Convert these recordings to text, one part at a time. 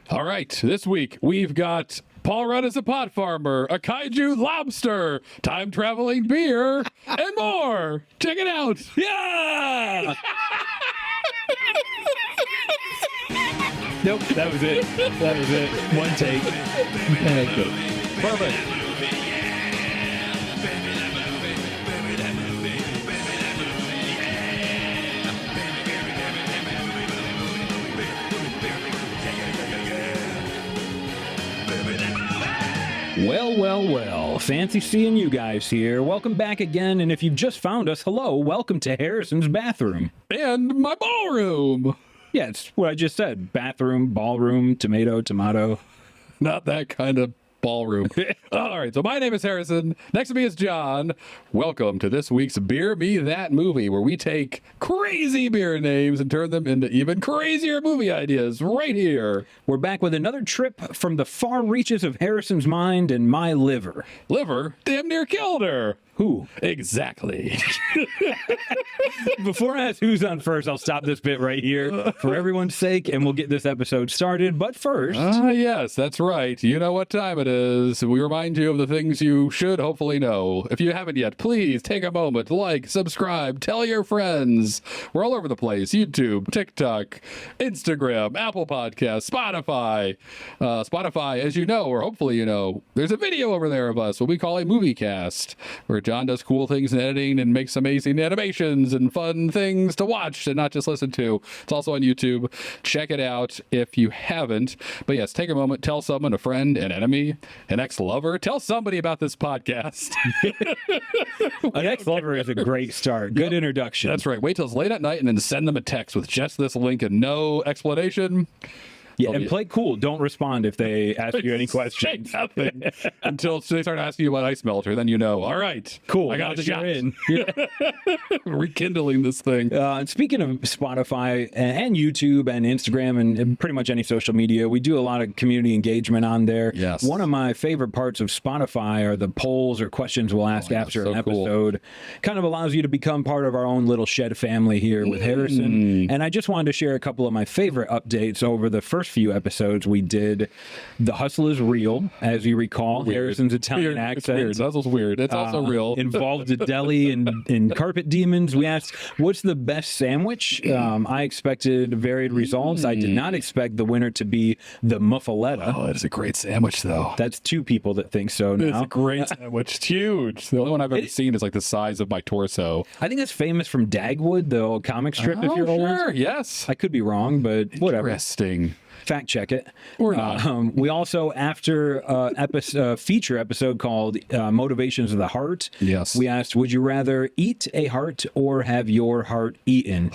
All right, this week we've got Paul Rudd as a pot farmer, a kaiju lobster, time-traveling beer, and more. Check it out. Yeah! Nope, that was it. That was it. One take. Perfect. Well. Fancy seeing you guys here. Welcome back again, and if you've just found us, hello, welcome to Harrison's bathroom. And my ballroom. Yeah, it's what I just said. Bathroom, ballroom, tomato. Not that kind of ballroom. All right, so my name is Harrison. Next to me is John. Welcome to this week's Beer Me That Movie, where we take crazy beer names and turn them into even crazier movie ideas right here. We're back with another trip from the far reaches of Harrison's mind and my liver. Liver damn near killed her. Who? Exactly. Before I ask who's on first, I'll stop this bit right here for everyone's sake, and we'll get this episode started. But first... yes, that's right. You know what time it is. We remind you of the things you should hopefully know. If you haven't yet, please take a moment, like, subscribe, tell your friends. We're all over the place. YouTube, TikTok, Instagram, Apple Podcasts, Spotify. Spotify, as you know, or hopefully you know, there's a video over there of us, what we call a movie cast, where John does cool things in editing and makes amazing animations and fun things to watch and not just listen to. It's also on YouTube. Check it out if you haven't. But yes, take a moment, tell someone, a friend, an enemy, an ex-lover. Tell somebody about this podcast. An ex-lover is a great start. Good introduction. That's right. Wait till it's late at night and then send them a text with just this link and no explanation. Yeah, and play cool. Don't respond if they ask you any questions. Say nothing until they start asking you about Ice Melter. Then you know, all right, cool. I got a shot. In. Rekindling this thing. And speaking of Spotify and YouTube and Instagram and pretty much any social media, we do a lot of community engagement on there. Yes. One of my favorite parts of Spotify are the polls or questions we'll ask after an episode. Cool. Kind of allows you to become part of our own little shed family here with Harrison. And I just wanted to share a couple of my favorite updates over the first few episodes we did. The hustle is real, as you recall. Weird. Harrison's Italian accent. It's weird. The hustle's weird. It's also real. Involved a deli and carpet demons. We asked, what's the best sandwich? I expected varied results. I did not expect the winner to be the muffaletta. Oh, it's a great sandwich, though. That's two people that think so now. It's a great sandwich. It's huge. The only one I've ever seen is like the size of my torso. I think that's famous from Dagwood, the old comic strip, if you're old. Sure, yes. I could be wrong, but whatever. Interesting. Fact check it. Or not. We also, after feature episode called Motivations of the Heart, yes, we asked, would you rather eat a heart or have your heart eaten?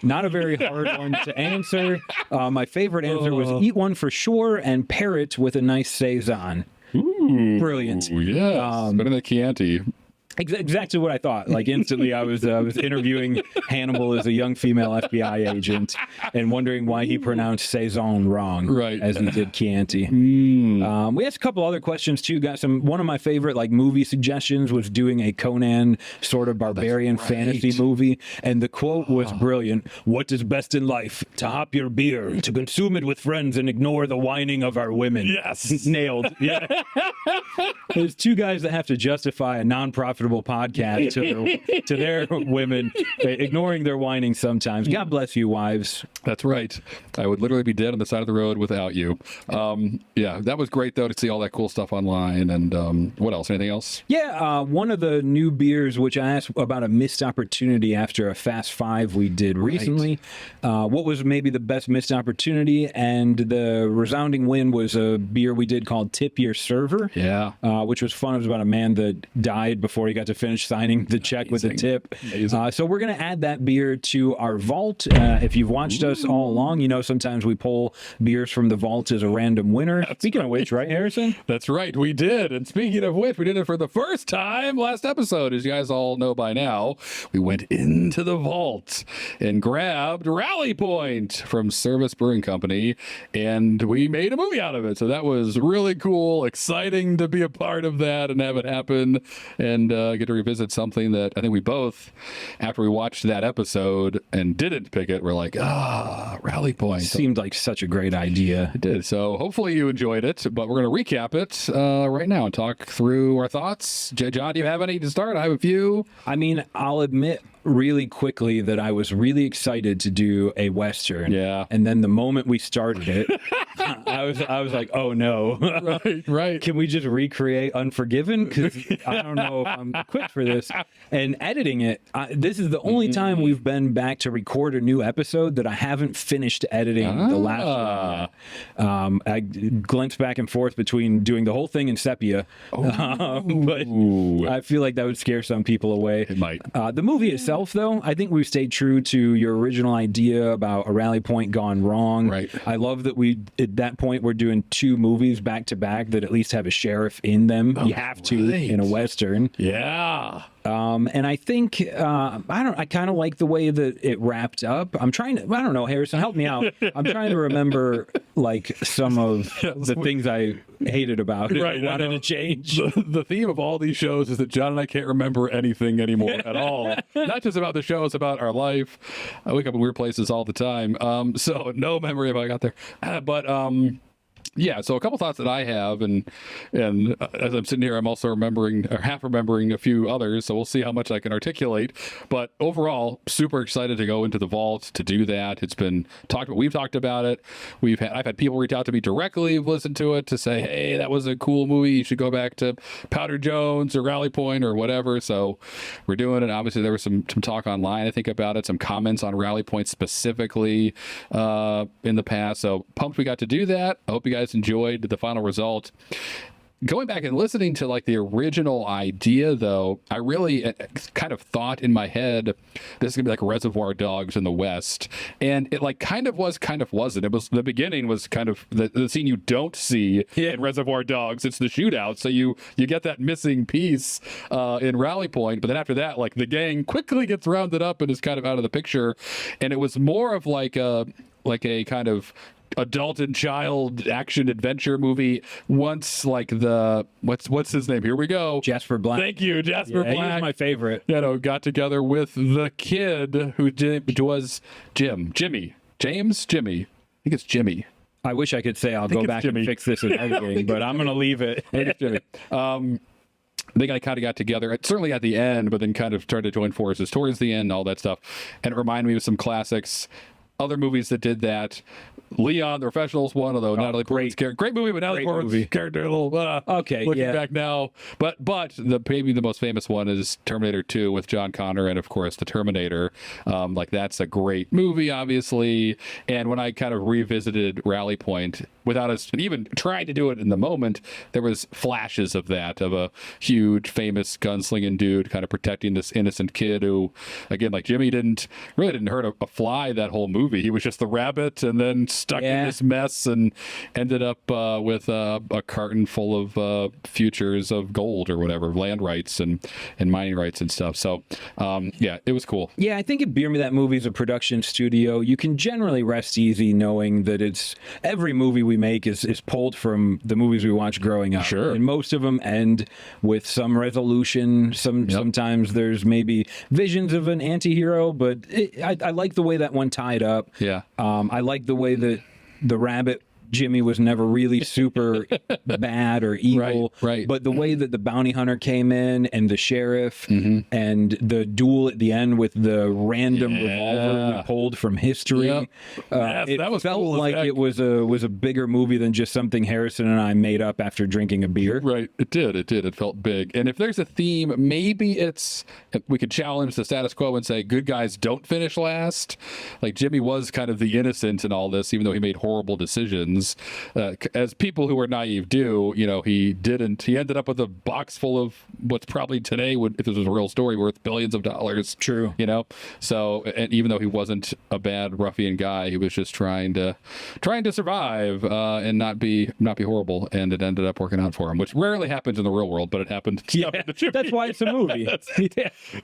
Not a very hard one to answer. My favorite answer was eat one for sure and pair it with a nice Saison. Ooh, brilliant. Yes, better than Chianti. Exactly what I thought. Like instantly, I was interviewing Hannibal as a young female FBI agent and wondering why he pronounced Saison wrong, right, as he did Chianti. We asked a couple other questions too. Got some. One of my favorite movie suggestions was doing a Conan sort of barbarian fantasy movie, and the quote was brilliant. What is best in life? To hop your beer, to consume it with friends, and ignore the whining of our women. Yes, nailed. Yeah. There's two guys that have to justify a non-profitable podcast to their women, ignoring their whining sometimes. God bless you, wives. That's right. I would literally be dead on the side of the road without you. Yeah, that was great, though, to see all that cool stuff online. And what else? Anything else? Yeah, one of the new beers, which I asked about a missed opportunity after a Fast Five we did recently. What was maybe the best missed opportunity? And the resounding win was a beer we did called Tip Your Server. Yeah. Which was fun. It was about a man that died before he got to finish signing the check with a tip. So we're going to add that beer to our vault. If you've watched us all along, you know sometimes we pull beers from the vault as a random winner. Speaking of which, right, Harrison? That's right, we did. And speaking of which, we did it for the first time last episode. As you guys all know by now, we went into the vault and grabbed Rally Point from Service Brewing Company, and we made a movie out of it. So that was really cool, exciting to be a part of that and have it happen. And get to revisit something that I think we both, after we watched that episode and didn't pick it, we're like, Rally Point. Seemed like such a great idea. It did. So hopefully you enjoyed it, but we're going to recap it right now and talk through our thoughts. John, do you have any to start? I have a few. I mean, I'll admit really quickly that I was really excited to do a Western. Yeah. And then the moment we started it, I was like, oh no. Right. Can we just recreate Unforgiven? Because I don't know if I'm equipped for this. And editing it, this is the only time we've been back to record a new episode that I haven't finished editing the last one. I glanced back and forth between doing the whole thing in sepia. But I feel like that would scare some people away. It might. The movie itself, though, I think we've stayed true to your original idea about a rally point gone wrong. Right. I love that at that point we're doing 2 movies back to back that at least have a sheriff in them. You have to in a Western. Yeah. And I think I kind of like the way that it wrapped up. I don't know, Harrison, help me out. I'm trying to remember like some of the things I hated about it. Right. Wanted to change. The theme of all these shows is that John and I can't remember anything anymore at all. Not just about the show, it's about our life. I wake up in weird places all the time. So no memory of how I got there. Yeah, so a couple thoughts that I have, and as I'm sitting here, I'm also remembering, or half remembering, a few others, so we'll see how much I can articulate. But overall, super excited to go into the vault to do that. It's been talked about. We've talked about it. I've had people reach out to me directly who've listened to it to say, hey, that was a cool movie. You should go back to Powder Jones or Rally Point or whatever. So we're doing it. Obviously, there was some talk online, I think, about it, some comments on Rally Point specifically in the past. So pumped we got to do that. I hope you guys enjoyed the final result. Going back and listening to like the original idea, though, I really kind of thought in my head, this is gonna be like Reservoir Dogs in the West, and it like kind of was, kind of wasn't. It was, the beginning was kind of the scene you don't see in Reservoir Dogs. It's the shootout, so you get that missing piece in Rally Point, but then after that, like the gang quickly gets rounded up and is kind of out of the picture, and it was more of like a kind of adult and child action adventure movie once like the what's his name, here we go, Jasper Black. Thank you, Jasper Black. He was my favorite. Got together with the kid who was Jimmy. I think it's Jimmy. I wish I could say I'll go back and fix this in editing, but I'm gonna leave it. It's Jimmy. They kind of got together, certainly at the end, but then kind of started to join forces towards the end, all that stuff. And it reminded me of some classics, other movies that did that. Leon, the Professional's one, although Natalie Portman's character, great movie, but Natalie Portman's character a little looking back now. But maybe the most famous one is Terminator 2 with John Connor, and of course the Terminator. Like that's a great movie, obviously. And when I kind of revisited Rally Point, without us even trying to do it in the moment, there was flashes of that, of a huge, famous gunslinging dude kind of protecting this innocent kid who, again, like Jimmy didn't hurt a fly that whole movie. He was just the rabbit, and then stuck in this mess and ended up with a carton full of futures of gold or whatever, land rights and mining rights and stuff. So it was cool. Yeah, I think if Beer Me That Movie is a production studio, you can generally rest easy knowing that every movie we make is pulled from the movies we watched growing up. Sure. And most of them end with some resolution. Sometimes there's maybe visions of an anti-hero, but I like the way that one tied up. Yeah. I like the way that the rabbit Jimmy was never really super bad or evil, right. But the way that the bounty hunter came in and the sheriff and the duel at the end with the random revolver we pulled from history, that was felt cool like it was a bigger movie than just something Harrison and I made up after drinking a beer. Right, it did. It felt big. And if there's a theme, maybe we could challenge the status quo and say good guys don't finish last. Like Jimmy was kind of the innocent in all this, even though he made horrible decisions. As people who are naive do, he ended up with a box full of what's probably today if this was a real story, worth billions of dollars. True. So, and even though he wasn't a bad ruffian guy, he was just trying to survive and not be horrible, and it ended up working out for him, which rarely happens in the real world, but it happened. Yeah, that's why it's a movie.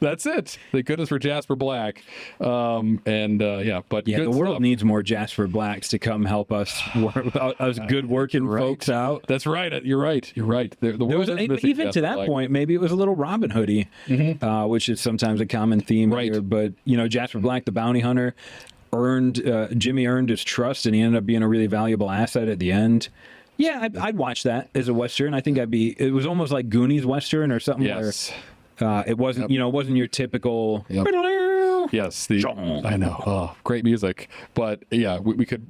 That's it. Thank goodness for Jasper Black. But the world needs more Jasper Blacks to come help us us good working folks out. That's right. You're right. The world is missing even to Jasper that Black. point, maybe it was a little Robin Hoodie, which is sometimes a common theme here. But Jasper Black, the bounty hunter, Jimmy earned his trust, and he ended up being a really valuable asset at the end. Yeah, I'd watch that as a Western. I think it was almost like Goonies Western or something. Yes. Where it wasn't, it wasn't your typical. Yep. Yes, I know. Oh, great music, but yeah, we could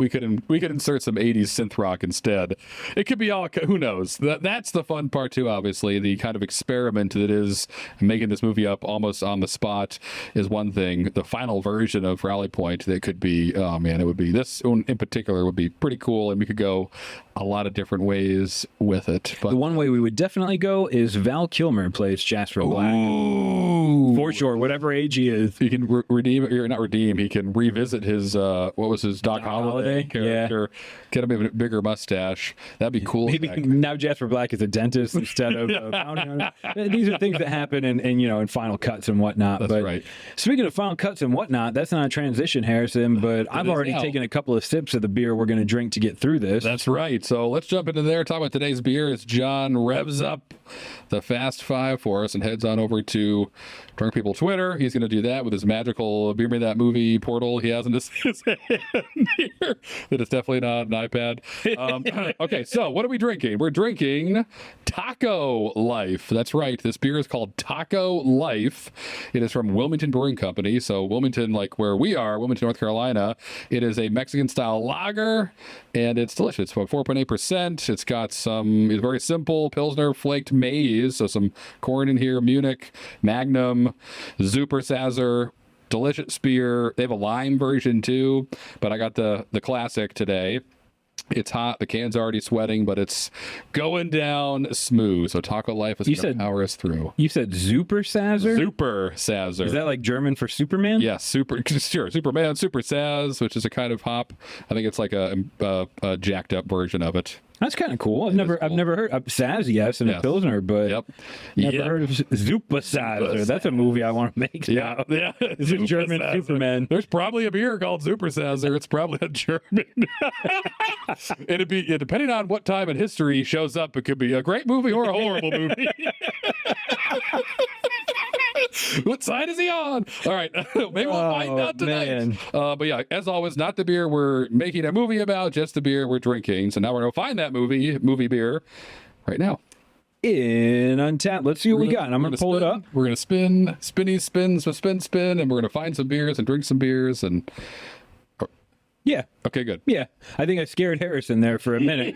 insert some '80s synth rock instead. It could be all. Who knows? That's the fun part too. Obviously, the kind of experiment that is making this movie up almost on the spot is one thing. The final version of Rally Point, that could be. Oh man, it would be this one in particular would be pretty cool, and we could go a lot of different ways with it. But the one way we would definitely go is Val Kilmer plays Jasper Black. Ooh. For sure, whatever age he is. He can redeem, or not redeem, he can revisit his, what was his Doc Holliday character, get him a bigger mustache. That'd be cool. Maybe now Jasper Black is a dentist instead of these are things that happen in final cuts and whatnot. That's but right. Speaking of final cuts and whatnot, that's not a transition, Harrison, but I've already taken a couple of sips of the beer we're going to drink to get through this. That's right. So let's jump into there, talk about today's beer. As John revs up the Fast Five for us and heads on over to Drunk People Twitter. He's going to do that with his magical Beer Me That Movie portal he has in his hand here. It is definitely not an iPad. Okay, so what are we drinking? We're drinking Taco Life. That's right. This beer is called Taco Life. It is from Wilmington Brewing Company. So Wilmington, like where we are, Wilmington, North Carolina. It is a Mexican-style lager, and it's delicious. It's about 4.8%. It's got it's very simple Pilsner flaked maize, so some corn in here, Munich, Magnum, Supersazzer, delicious beer. They have a lime version too, but I got the classic today. It's hot. The can's already sweating, but it's going down smooth. So Taco Life is going to power us through. You said Supersazzer? Supersazzer. Is that like German for Superman? Yes, Superman, Supersaz, which is a kind of hop. I think it's like a jacked up version of it. That's kind of cool. I've never heard of Saz, yes, and a Pilsner, but never heard of Supersazzer. That's a movie I want to make. Yeah. It's a German Superman. There's probably a beer called Supersazzer. It's probably a German. It'd be depending on what time in history shows up. It could be a great movie or a horrible movie. What side is he on? All right. Maybe we'll find out tonight. But yeah, as always, not the beer we're making a movie about, just the beer we're drinking. So now we're going to find that movie beer right now. In Untappd. Let's see what we got. I'm going to pull it up. We're going to spin, and we're going to find some beers and drink some beers and... Yeah. Okay, good. Yeah. I think I scared Harrison there for a minute.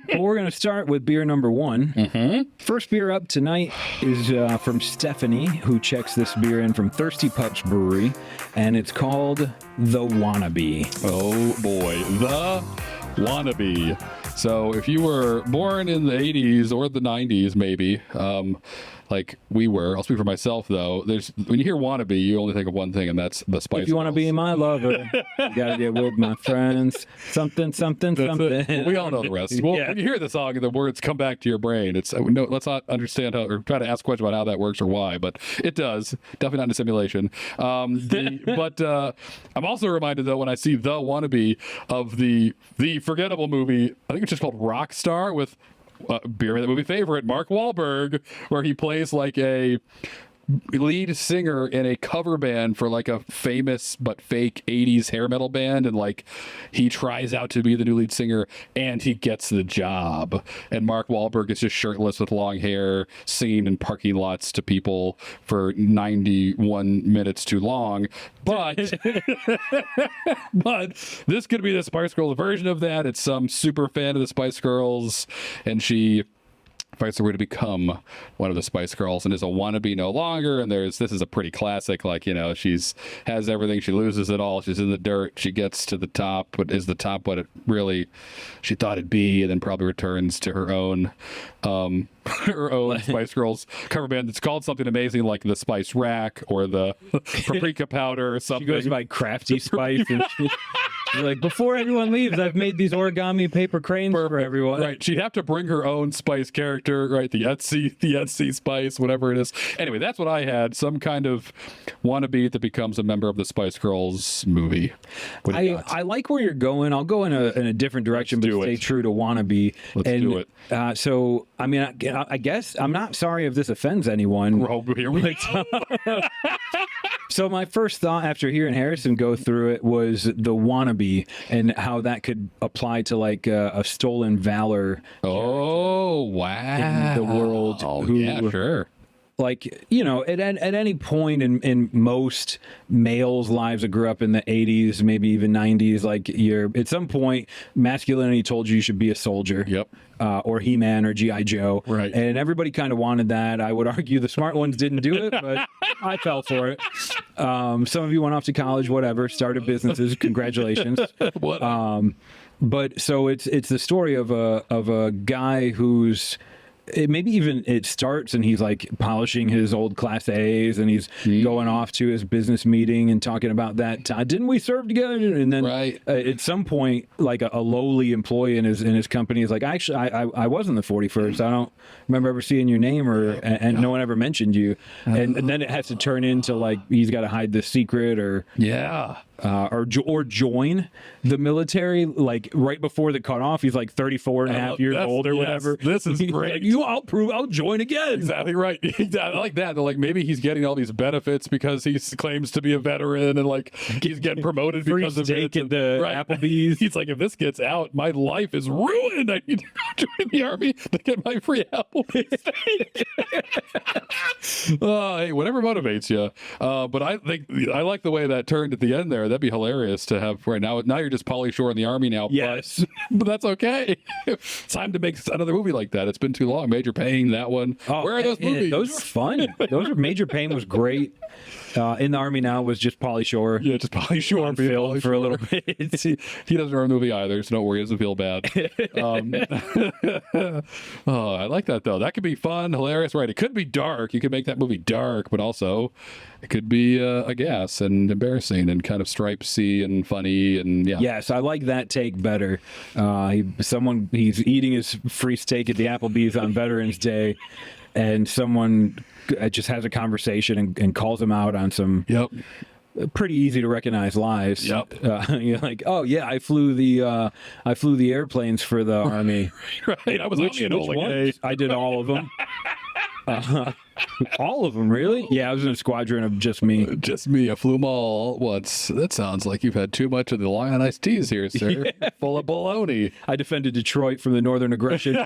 But we're going to start with beer number one. Mm-hmm. First beer up tonight is from Stephanie, who checks this beer in from Thirsty Pups Brewery, and it's called the Wannabe. Oh, boy. The Wannabe. So if you were born in the 80s or the 90s, maybe, like we were, I'll speak for myself, though, when you hear Wannabe, you only think of one thing, and that's the Spice If you want to be my lover, you got to get with my friends. Something. Well, we all know the rest. Well, when you hear the song and the words come back to your brain, let's not understand how, or try to ask questions about how that works or why, but it does. Definitely not in a simulation. But I'm also reminded, though, when I see the Wannabe of the forgettable movie, I think it's just called Rockstar, with beer that movie favorite Mark Wahlberg, where he plays like a lead singer in a cover band for like a famous but fake 80s hair metal band, and like he tries out to be the new lead singer and he gets the job, and Mark Wahlberg is just shirtless with long hair singing in parking lots to people for 91 minutes too long. But this could be the Spice Girls version of that. It's some super fan of the Spice Girls, and she fights her way to become one of the Spice Girls and is a wannabe no longer. And this is a pretty classic, like, she's has everything, she loses it all, she's in the dirt, she gets to the top, but is the top what it really she thought it'd be, and then probably returns to her own Spice Girls cover band that's called something amazing like the Spice Rack or the Paprika Powder or something. She goes by Crafty Spice. And You're like, before everyone leaves, I've made these origami paper cranes for everyone. Right. She'd have to bring her own spice character, right? The Etsy spice, whatever it is. Anyway, that's what I had. Some kind of wannabe that becomes a member of the Spice Girls movie. I like where you're going. I'll go in a different direction, but stay true to wannabe. Let's do it. So, I mean, I guess I'm not sorry if this offends anyone. Oh, here we go. So my first thought after hearing Harrison go through it was the wannabe and how that could apply to like a stolen valor. Oh, wow. In the world. Oh, yeah, sure. Like, you know, at any point in most males' lives that grew up in the 80s, maybe even 90s, like at some point, masculinity told you should be a soldier. Yep. Or He-Man or G.I. Joe. Right. And everybody kind of wanted that. I would argue the smart ones didn't do it, but I fell for it. Some of you went off to college, whatever, started businesses. Congratulations. But so it's the story of a guy who's maybe even it starts and he's like polishing his old Class A's and he's going off to his business meeting and talking about that. Didn't we serve together? And then at some point, like a lowly employee in his company is like, actually, I was in the 41st. I don't remember ever seeing your name and no one ever mentioned you. And then it has to turn into like he's got to hide the secret or or join the military like right before the cutoff. He's like 34 and a half years old or whatever. This is great. I'll join again. Exactly right. I like that. Like maybe he's getting all these benefits because he claims to be a veteran and like he's getting promoted because of it. At the Applebee's. He's like, if this gets out, my life is ruined. I need to go join the army to get my free Applebee's steak. Hey, whatever motivates you. But I think I like the way that turned at the end there. That'd be hilarious to have right now. Now you're just Pauly Shore in the army now. Yes. But that's okay. It's time to make another movie like that. It's been too long. Major Pain, that one. Where are those movies? Those were fun. Major Pain was great. In the army now was just Pauly Shore. Yeah, just Pauly Shore for a little bit. He doesn't run a movie either, so don't worry, he doesn't feel bad. I like that though. That could be fun, hilarious. Right? It could be dark. You could make that movie dark, but also it could be a gas and embarrassing and kind of stripesy and funny and yeah. Yes, I like that take better. He's eating his free steak at the Applebee's on Veterans Day, and someone just has a conversation and calls him out on some pretty easy to recognize lies. You're like, oh yeah, I flew the airplanes for the army. Right, I was which ones? I did all of them. All of them, really? Yeah, I was in a squadron of just me. Just me. I flew them all once. That sounds like you've had too much of the Long Island iced teas here, sir. Yeah. Full of baloney. I defended Detroit from the Northern aggression.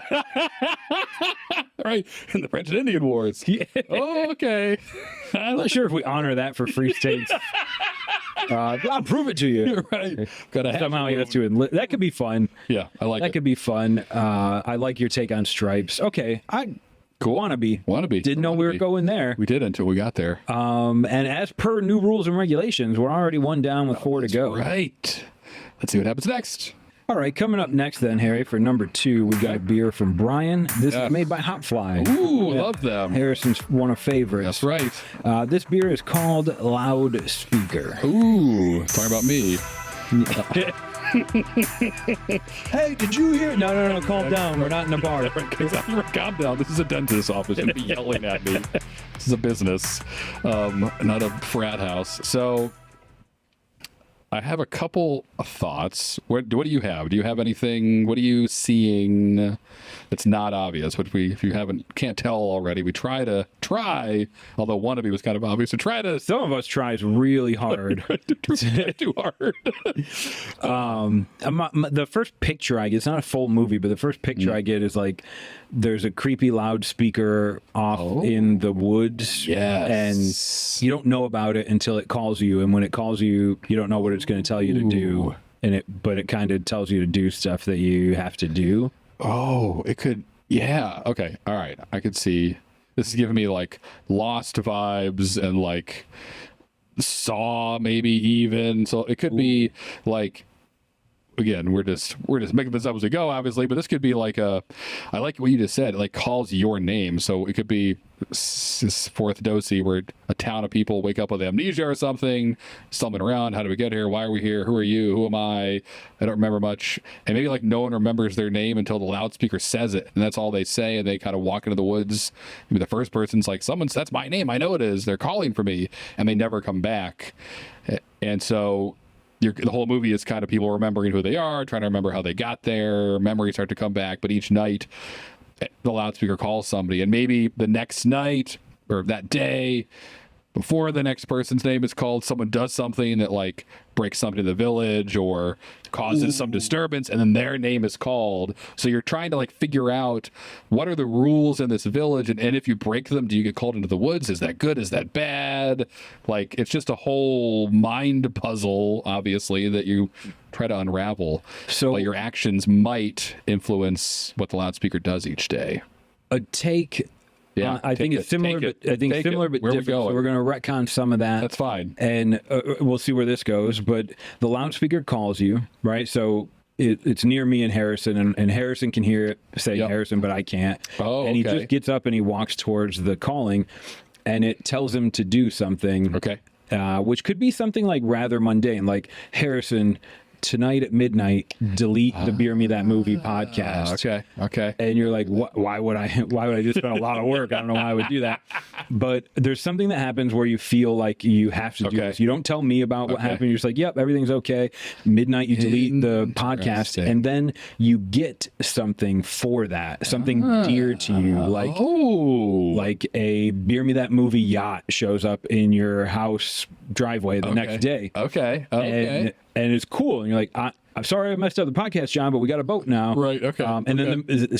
Right, in the French and Indian Wars. Yeah. Oh, okay. I'm not sure if we honor that for free states. I'll prove it to you. You're right. Somehow he has to that could be fun. Yeah, I like that. That could be fun. I like your take on stripes. Okay, cool. Wannabe. Didn't know we were going there. We did until we got there. And as per new rules and regulations, we're already one down with 4 to go. Right. Let's see what happens next. All right, coming up next then, Harry, for number 2, we got beer from Brian. This is made by Hopfly. Ooh, love them. Harrison's one of favorites. That's right. This beer is called Loudspeaker. Ooh, talking about me. Hey, did you hear? No, calm down. We're not in a bar. Calm down. This is a dentist's office. You'll be yelling at me. This is a business, not a frat house. So I have a couple of thoughts. What do you have? Do you have anything? What are you seeing that's not obvious? If you can't tell already, we try, although Wannabe was kind of obvious, to try to. Some of us tries really hard. Too hard. The first picture I get, it's not a full movie, but the first picture I get is like there's a creepy loudspeaker off in the woods. Yes. And you don't know about it until it calls you. And when it calls you, you don't know what it's going to tell you to do. But it kind of tells you to do stuff that you have to do. Oh, it could. Yeah. Okay. All right. I could see. This is giving me like Lost vibes and like Saw, maybe even. So it could be like again, we're just making this up as we go, obviously, but this could be like I like what you just said, it like calls your name. So it could be fourth dosy, where a town of people wake up with amnesia or something, stumbling around. How do we get here? Why are we here? Who are you? Who am I don't remember much. And maybe like no one remembers their name until the loudspeaker says it, and that's all they say, and they kind of walk into the woods. Maybe the first person's like, that's my name, I know it is, they're calling for me, and they never come back. And so the whole movie is kind of people remembering who they are, trying to remember how they got there. Memories start to come back, but each night the loudspeaker calls somebody, and maybe the next night or that day before the next person's name is called, someone does something that like breaks something in the village or causes some disturbance, and then their name is called. So you're trying to like figure out what are the rules in this village, and if you break them, do you get called into the woods? Is that good? Is that bad? Like, it's just a whole mind puzzle, obviously, that you try to unravel. So, but your actions might influence what the loudspeaker does each day. A take. Yeah, I think it's similar, but different. So we're going to retcon some of that. That's fine, and we'll see where this goes. But the loudspeaker calls you, right? So it's near me and Harrison, and Harrison can hear it say Harrison, but I can't. Oh, and he just gets up and he walks towards the calling, and it tells him to do something. Okay, which could be something like rather mundane, like Harrison, tonight at midnight, delete the Beer Me That Movie podcast. Okay. And you're like, why would I just spend a lot of work? I don't know why I would do that. But there's something that happens where you feel like you have to do this. You don't tell me about what happened. You're just like, yep, everything's okay. Midnight, you delete the podcast, and then you get something for that, something dear to you, like a Beer Me That Movie yacht shows up in your house driveway the next day. And it's cool. And you're like, I'm sorry I messed up the podcast, John, but we got a boat now. Right, okay. And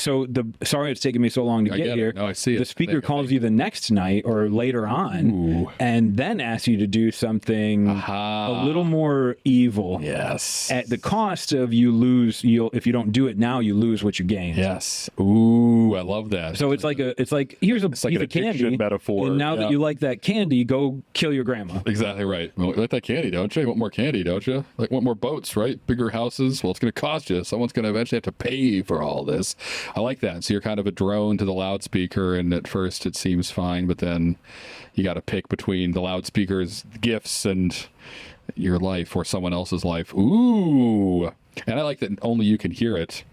sorry it's taken me so long to get here. No, I see it. The speaker calls you the next night or later on, and then asks you to do something a little more evil. Yes. At the cost of if you don't do it now, you lose what you gain. Yes. Ooh, I love that. So it's like here's a piece of candy metaphor. And now that you like that candy, go kill your grandma. Exactly right. Well, you like that candy, don't you? You want more candy, don't you? Like, want more boats, right? Bigger houses. Well, it's going to cost you. Someone's going to eventually have to pay for all this. I like that. So you're kind of a drone to the loudspeaker, and at first it seems fine, but then you got to pick between the loudspeaker's gifts and your life or someone else's life. Ooh. And I like that only you can hear it.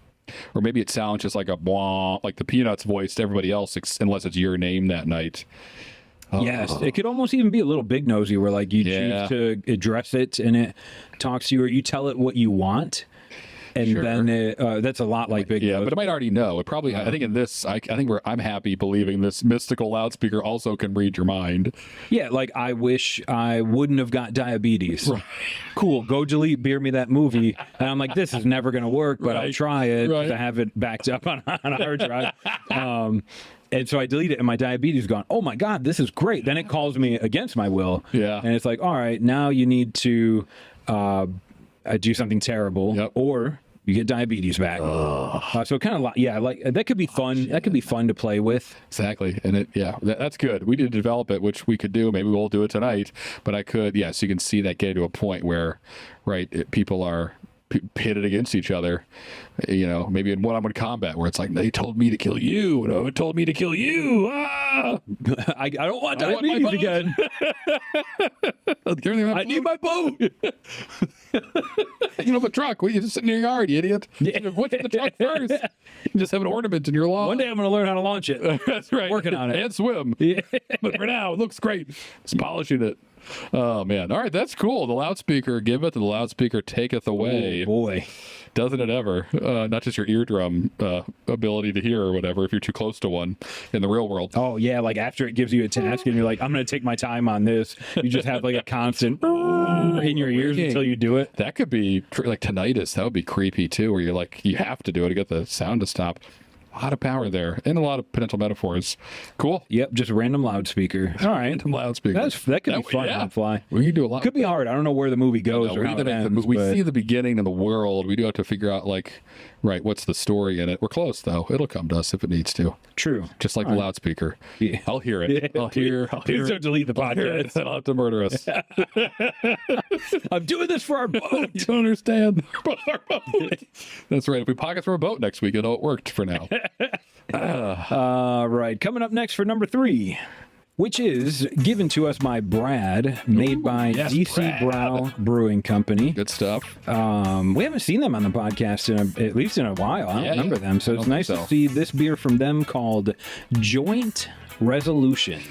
Or maybe it sounds just like a blah, like the Peanuts voice to everybody else, unless it's your name that night. Yes, it could almost even be a little big nosy where like you choose to address it and it talks to you, or you tell it what you want, and then that's a lot like big nosy. But it might already know. It probably. I think in this, I think I'm happy believing this mystical loudspeaker also can read your mind. Yeah, like I wish I wouldn't have got diabetes. Right. Cool, go delete Beer Me That Movie, and I'm like, this is never going to work, but I'll try it to have it backed up on a hard drive. And so I delete it, and my diabetes is gone. Oh my God, this is great. Then it calls me against my will. Yeah. And it's like, all right, now you need to do something terrible, or you get diabetes back. So kind of like that could be fun. That could be fun to play with. Exactly. And that's good. We did develop it, which we could do. Maybe we'll do it tonight. But I could, so you can see that get to a point where, people are pitted against each other, maybe in one-on-one combat where it's like, they told me to kill you, no, it told me to kill you. I don't want diabetes again. I need my boat. You have a truck. You just sit in your yard, you idiot. What's in the truck first? You just have an ornament in your lawn. One day I'm going to learn how to launch it. That's right. Working on it. And swim. But for now, it looks great. Just polishing it. Oh, man. All right, that's cool. The loudspeaker giveth, and the loudspeaker taketh away. Oh, boy. Doesn't it ever? Not just your eardrum ability to hear or whatever, if you're too close to one in the real world. Oh, yeah, like after it gives you a task and you're like, I'm going to take my time on this. You just have like a constant in your ears until you do it. That could be like tinnitus. That would be creepy, too, where you're like, you have to do it to get the sound to stop. A lot of power there, and a lot of potential metaphors. Cool. Yep, just a random loudspeaker. All right, random loudspeaker. That could be fun on the fly. We could do a lot. Could be hard. I don't know where the movie goes or how it ends. We see the beginning of the world. We do have to figure out Right. What's the story in it? We're close, though. It'll come to us if it needs to. True. Just like the loudspeaker. Yeah. I'll hear it. I'll hear Please don't delete the podcast. They'll have to murder us. I'm doing this for our boat. You don't understand. Our boat. That's right. If we pocket from a boat next week, it worked for now. Right. Coming up next for number 3, which is given to us by Brad, made by DC Brow Brewing Company. Good stuff. We haven't seen them on the podcast at least in a while. I don't remember them, so it's nice to see this beer from them called Joint Resolution.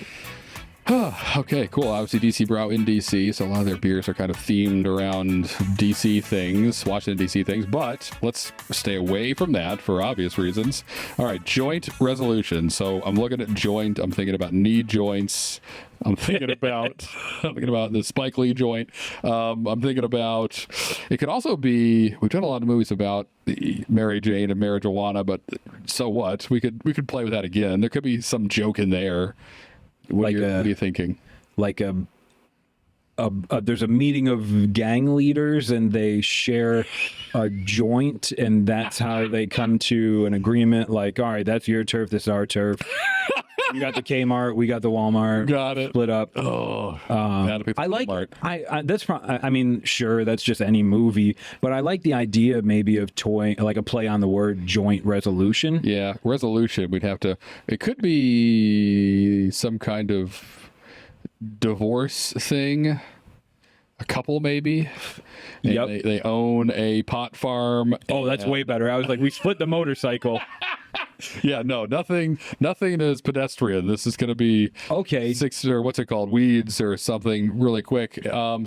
Okay, cool. Obviously, DC Brow in DC, so a lot of their beers are kind of themed around DC things, Washington, DC things, but let's stay away from that for obvious reasons. All right, Joint Resolution. So I'm looking at joint. I'm thinking about knee joints. I'm thinking about the Spike Lee joint. I'm thinking about, it could also be, we've done a lot of movies about the Mary Jane and marijuana, but so what? We could play with that again. There could be some joke in there. What are you thinking? Like there's a meeting of gang leaders and they share a joint, and that's how they come to an agreement. Like, all right, that's your turf, this is our turf. We got the Kmart, we got the Walmart. Got it. Split up. Oh, I like. I mean, sure, that's just any movie, but I like the idea maybe of like a play on the word joint resolution. Yeah, resolution. We'd have to. It could be some kind of divorce thing. A couple maybe. Yep. They own a pot farm. Oh, that's way better. I was like, we split the motorcycle. Yeah, no, nothing is pedestrian. This is going to be okay. 6 or what's it called, weeds or something really quick. And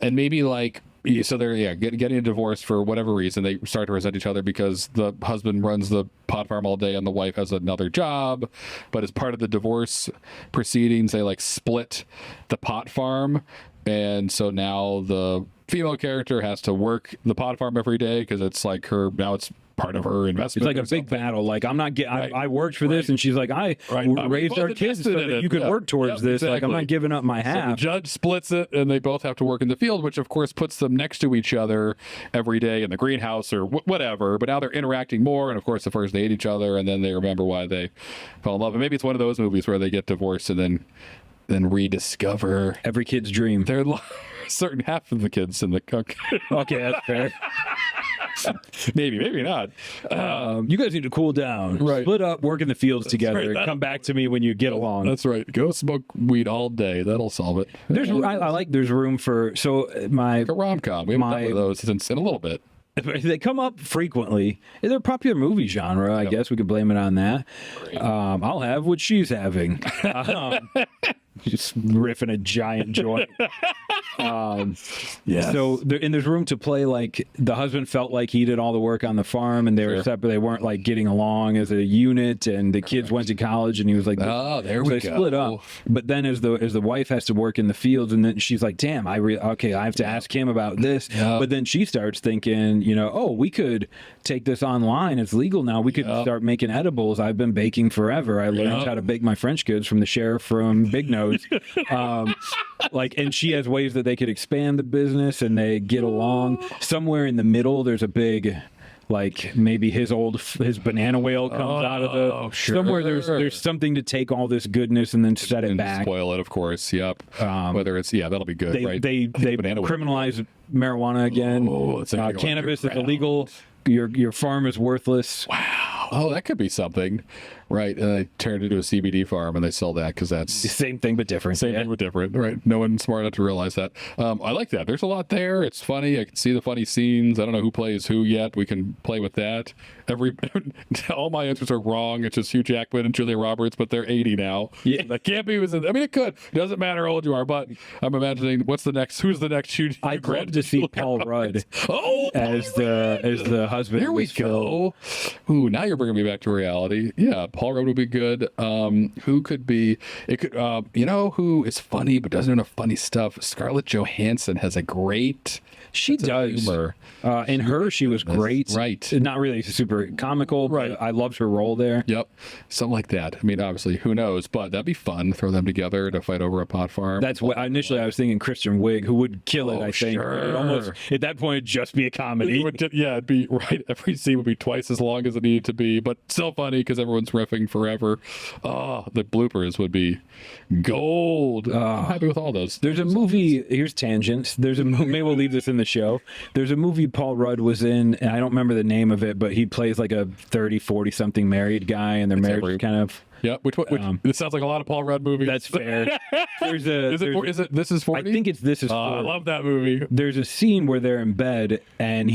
maybe like. So they're getting a divorce for whatever reason. They start to resent each other because the husband runs the pot farm all day and the wife has another job. But as part of the divorce proceedings, they like split the pot farm, and so now the female character has to work the pot farm every day because it's like now it's part of her investment. It's like a big battle. Like, I'm not getting. I worked for this, and she's like, I raised our kids so that you could work towards this. Exactly. Like, I'm not giving up my half. So the judge splits it, and they both have to work in the field, which of course puts them next to each other every day in the greenhouse or whatever. But now they're interacting more, and of course, at first they hate each other, and then they remember why they fell in love. And maybe it's one of those movies where they get divorced and then rediscover every kid's dream. They're certain half of the kids in the cook. Okay, that's fair. maybe not. You guys need to cool down. Right. Split up, work in the fields together. Come back to me when you get along. That's right. Go smoke weed all day. That'll solve it. I like. There's room for like a rom-com. We haven't done one of those since in a little bit. They come up frequently. They're a popular movie genre. I guess we could blame it on that. I'll have what she's having. Just riffing a giant joint. So there's room to play. Like, the husband felt like he did all the work on the farm, and they were separate. They weren't like getting along as a unit, and the kids went to college, and he was like, "Oh, there we go." They split up. But then as the wife has to work in the fields, and then she's like, "Damn, I have to ask him about this." Yeah. But then she starts thinking, we could take this online. It's legal now. We could start making edibles. I've been baking forever. I learned how to bake my French goods from the sheriff from Big Nose. And she has ways that they could expand the business, and they get along. Somewhere in the middle, there's a big, like, maybe his banana whale comes out of the somewhere. There's something to take all this goodness and then set it back. Spoil it, of course. Yep. Whether it's that'll be good. They criminalize marijuana again. Cannabis is illegal. Your farm is worthless. Wow. Oh, that could be something. Right. And they turn it into a CBD farm and they sell that because that's the same thing but different. Same thing but different. Right. No one's smart enough to realize that. I like that. There's a lot there. It's funny. I can see the funny scenes. I don't know who plays who yet. We can play with that. All my answers are wrong. It's just Hugh Jackman and Julia Roberts, but they're 80 now. Yeah. That can't be. It could. It doesn't matter how old you are, but I'm imagining who's the next Hugh I'd love to see Paul Rudd as the husband. There we go. Ooh, now you're bringing me back to reality. Yeah, Paul Rudd would be good. Who could be? It could. You know who is funny but doesn't do enough funny stuff? Scarlett Johansson has a great. She does. Humor. In her, she was great. Right. Not really super comical, right. But I loved her role there. Yep. Something like that. I mean, obviously, who knows? But that'd be fun. Throw them together to fight over a pot farm. That's what initially I was thinking. Kristen Wiig, who would kill it. I think. Sure. It'd almost at that point it'd just be a comedy. It'd be right. Every scene would be twice as long as it needed to be, but still funny because everyone's riffing forever. Oh, the bloopers would be gold. I'm happy with all those. There's a movie. Here's tangents. Maybe we'll leave this in the show. There's a movie Paul Rudd was in, and I don't remember the name of it, but he plays like a 30, 40 something married guy, and their marriage is kind of. Yeah, which this sounds like a lot of Paul Rudd movies. That's fair. Is it This Is 40? I think it's This Is 40. I love that movie. There's a scene where they're in bed and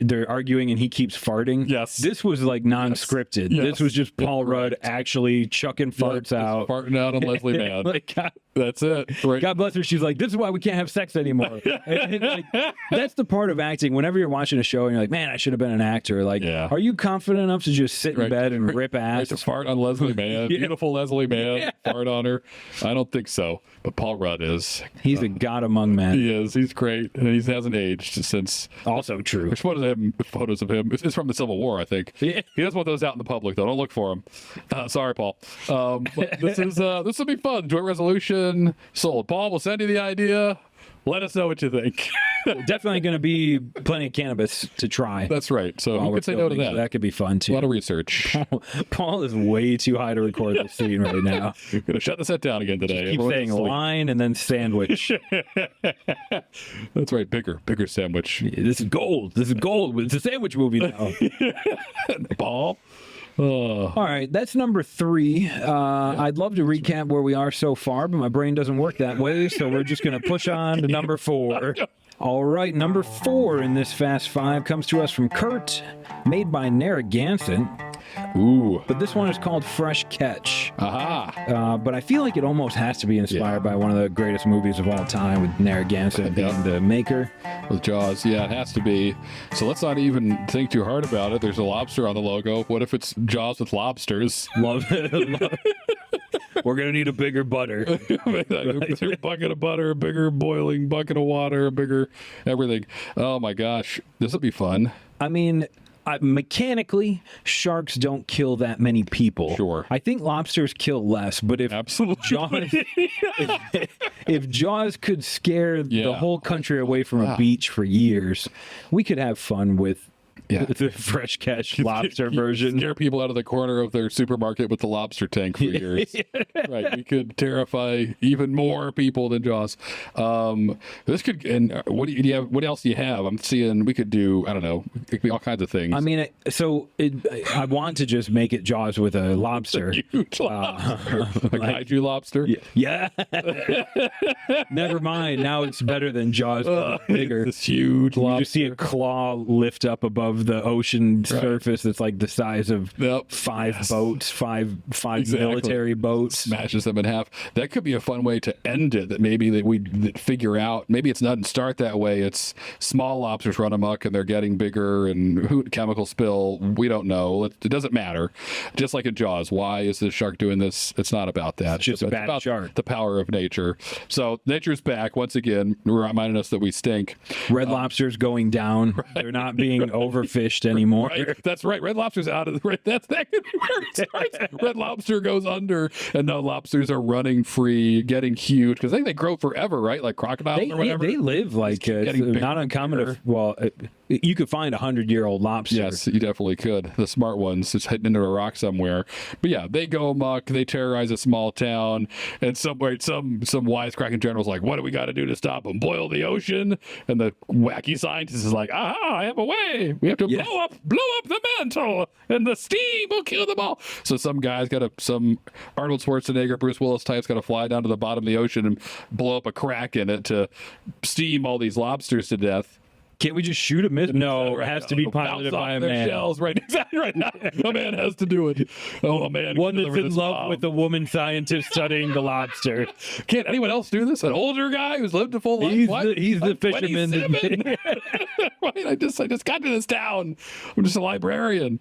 they're arguing and he keeps farting. Yes. This was like non-scripted. Yes. This was just Paul Rudd actually chucking farts out. Farting out on Leslie Mann. God, that's it. Right. God bless her. She's like, this is why we can't have sex anymore. and, like, that's the part of acting. Whenever you're watching a show and you're like, man, I should have been an actor. Like, are you confident enough to just sit in bed and rip ass? To fart on Leslie Mann. Beautiful Leslie Mann. Fart on her. I don't think so. But Paul Rudd is. He's a god among men. He is. He's great. And he hasn't aged since. Also true. There's photos of him. It's from the Civil War, I think. Yeah. He doesn't want those out in the public, though. Don't look for him. Sorry, Paul. But this will be fun. Joint resolution sold. Paul, we'll send you the idea. Let us know what you think. Definitely going to be plenty of cannabis to try. That's right. So you could say no to that. So that could be fun too. A lot of research. Paul is way too high to record this scene right now. You're going to shut the set down again today. Keep saying line and then sandwich. That's right. Bigger sandwich. This is gold. It's a sandwich movie now. Paul. All right, that's number 3. I'd love to recap where we are so far, but my brain doesn't work that way, so we're just going to push on to number 4. All right, number 4 in this Fast 5 comes to us from Kurt, made by Narragansett. Ooh. But this one is called Fresh Catch. Aha. But I feel like it almost has to be inspired by one of the greatest movies of all time, with Narragansett being the maker. With Jaws. Yeah, it has to be. So let's not even think too hard about it. There's a lobster on the logo. What if it's Jaws with lobsters? Love it. We're going to need a bigger butter. A bigger bucket of butter, a bigger boiling bucket of water, a bigger everything. Oh my gosh. This will be fun. I mean, mechanically, sharks don't kill that many people. Sure. I think lobsters kill less, but if if Jaws could scare the whole country away from a beach for years, we could have fun with the fresh catch lobster version. Scare people out of the corner of their supermarket with the lobster tank for years. Right. We could terrify even more people than Jaws. This could, and what do you have? What else do you have? I'm seeing we could do, I don't know, it could be all kinds of things. I mean, I want to just make it Jaws with a lobster. Huge lobster. Like kaiju lobster? Yeah. Never mind. Now it's better than Jaws. Bigger. This huge lobster. You just see a claw lift up above the ocean surface that's like the size of 5 boats, five military boats. Smashes them in half. That could be a fun way to end it, that maybe we figure out. Maybe it's not start that way. It's small lobsters run amok and they're getting bigger, and chemical spill. We don't know. It doesn't matter. Just like in Jaws. Why is this shark doing this? It's not about that. It's just about shark. The power of nature. So nature's back once again, reminding us that we stink. Red lobsters going down. Right. They're not being overfished anymore. Right. That's right. Red lobster's out of the right. That could be where it starts. Red lobster goes under, and now lobsters are running free, getting huge because they grow forever, right? Like crocodiles or whatever. They live like not uncommon. You could find 100-year-old lobster. Yes, you definitely could. The smart ones just hitting into a rock somewhere. But yeah, they go amok. They terrorize a small town, and some wisecracking general's like, "What do we got to do to stop them? Boil the ocean?" And the wacky scientist is like, "Aha! I have a way. We have to blow up the mantle, and the steam will kill them all." So some guy's some Arnold Schwarzenegger, Bruce Willis type's got to fly down to the bottom of the ocean and blow up a crack in it to steam all these lobsters to death. Can't we just shoot a missile? No, it has to be piloted by a man. Shells, right? Exactly right. A man has to do it. Oh, a man. One that's in love with a woman scientist studying the lobster. Can't anyone else do this? An older guy who's lived a full life? He's the fisherman. Right. I just got to this town. I'm just a librarian.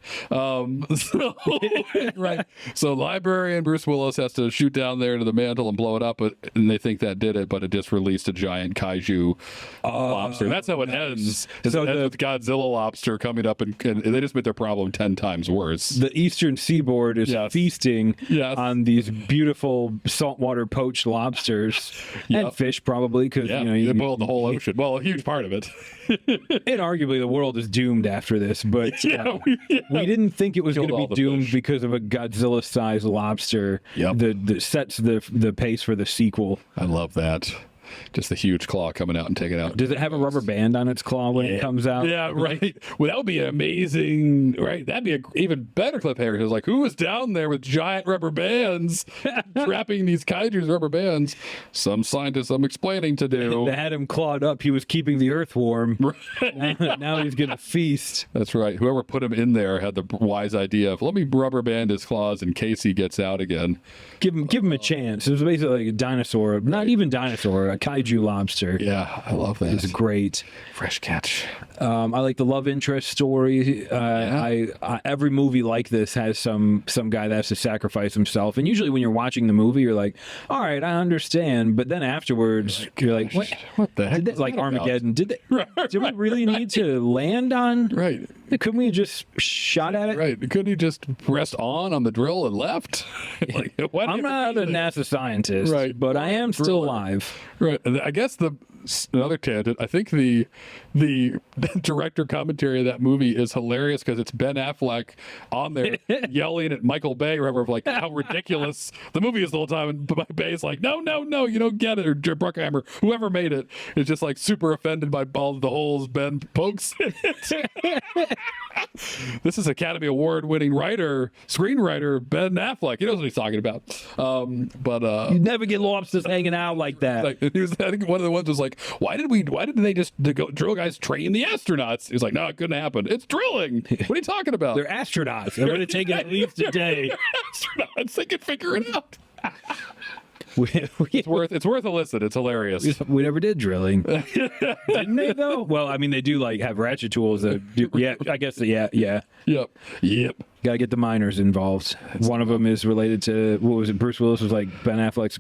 Right. So librarian Bruce Willis has to shoot down there into the mantle and blow it up, and they think that did it, but it just released a giant kaiju lobster. That's how it ends. It ends with Godzilla lobster coming up, and they just made their problem 10 times worse. The eastern seaboard is feasting on these beautiful saltwater poached lobsters and fish, probably, because you boiled the whole ocean. Well, a huge part of it. And arguably, the world is doomed after this, but we didn't think it was going to be doomed because of a Godzilla-sized lobster that sets the pace for the sequel. I love that. Just the huge claw coming out and taking it out. Does it have a rubber band on its claw when it comes out? Yeah, right. Well, that would be amazing, right? That'd be an even better cliffhanger. Because, like, who was down there with giant rubber bands trapping these kaijus rubber bands? Some scientist I'm explaining to do. They had him clawed up. He was keeping the earth warm. Now he's going to feast. That's right. Whoever put him in there had the wise idea of, let me rubber band his claws in case he gets out again. Give him a chance. It was basically like a dinosaur, not even dinosaur, a kaiju lobster. Yeah, I love that. It's great. Fresh catch. I like the love interest story. I every movie like this has some guy that has to sacrifice himself. And usually when you're watching the movie, you're like, all right, I understand. But then afterwards, you're like, what the heck? Like Armageddon. Did we really need to land on? Right. Couldn't we just shot at it? Right. Couldn't he just pressed on the drill and left? Like, I'm not a NASA scientist, right? But I am still alive. Right. I guess another tangent. I think the director commentary of that movie is hilarious because it's Ben Affleck on there yelling at Michael Bay, or whatever, of like how ridiculous the movie is the whole time, and Bay's like, no, you don't get it, or Bruckheimer, whoever made it, is just like super offended by all the holes Ben pokes in it. This is Academy Award winning screenwriter Ben Affleck. He knows what he's talking about. But you never get lobsters hanging out like that. I think one of the ones was like, why didn't they just drill guys train the astronauts? He's like, no, it couldn't happen. It's drilling. What are you talking about? They're astronauts. They're going to take it at least a day. Astronauts, they can figure it out. It's worth a listen. It's hilarious. We never did drilling, didn't they? Though. Well, I mean, they do like have ratchet tools. That do, yeah, I guess. Yeah. Yep. Got to get the miners involved. One of them is related to, what was it? Bruce Willis was like Ben Affleck's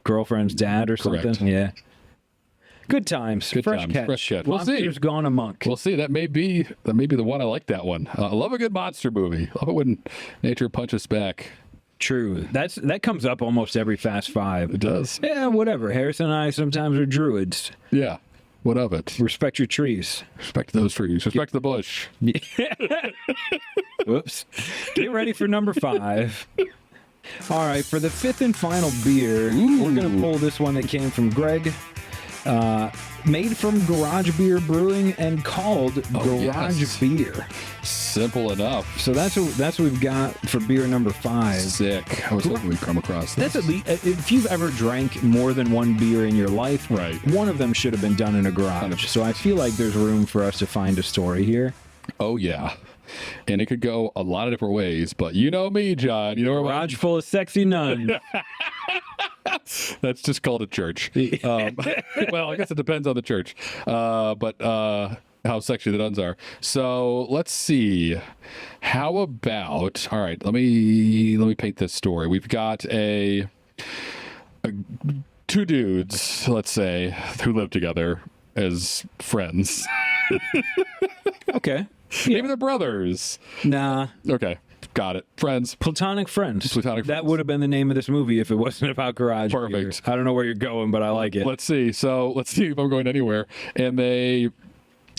girlfriend's dad or something. Correct. Yeah. Good times. Fresh catch. We'll see. Lobster's gone amok. We'll see. That may be the one. I like that one. I love a good monster movie. Love it when nature punches back. True. That comes up almost every Fast Five. It does. Yeah, whatever. Harrison and I sometimes are druids. Yeah. What of it? Respect your trees. Respect those trees. Respect the bush. Whoops. Get ready for number 5. All right, for the 5th and final beer, we're going to pull this one that came from Greg. Made from Garage Beer Brewing and called Garage Beer. Simple enough. So that's what we've got for beer number 5. Sick. I was hoping we'd come across this. That's at least, if you've ever drank more than one beer in your life, right, one of them should have been done in a garage. 100%. So I feel like there's room for us to find a story here. Oh, yeah. And it could go a lot of different ways, but you know me, John. You know, garage full of sexy nuns. That's just called a church. Well, I guess it depends on the church, but how sexy the nuns are. So let's see. How about? All right, let me paint this story. We've got two dudes, let's say, who live together as friends. Okay. Maybe they're brothers. Nah. Okay. Got it. Friends. Platonic friends. That would have been the name of this movie if it wasn't about garage beer. Perfect. I don't know where you're going, but I like it. Let's see. So let's see if I'm going anywhere. And they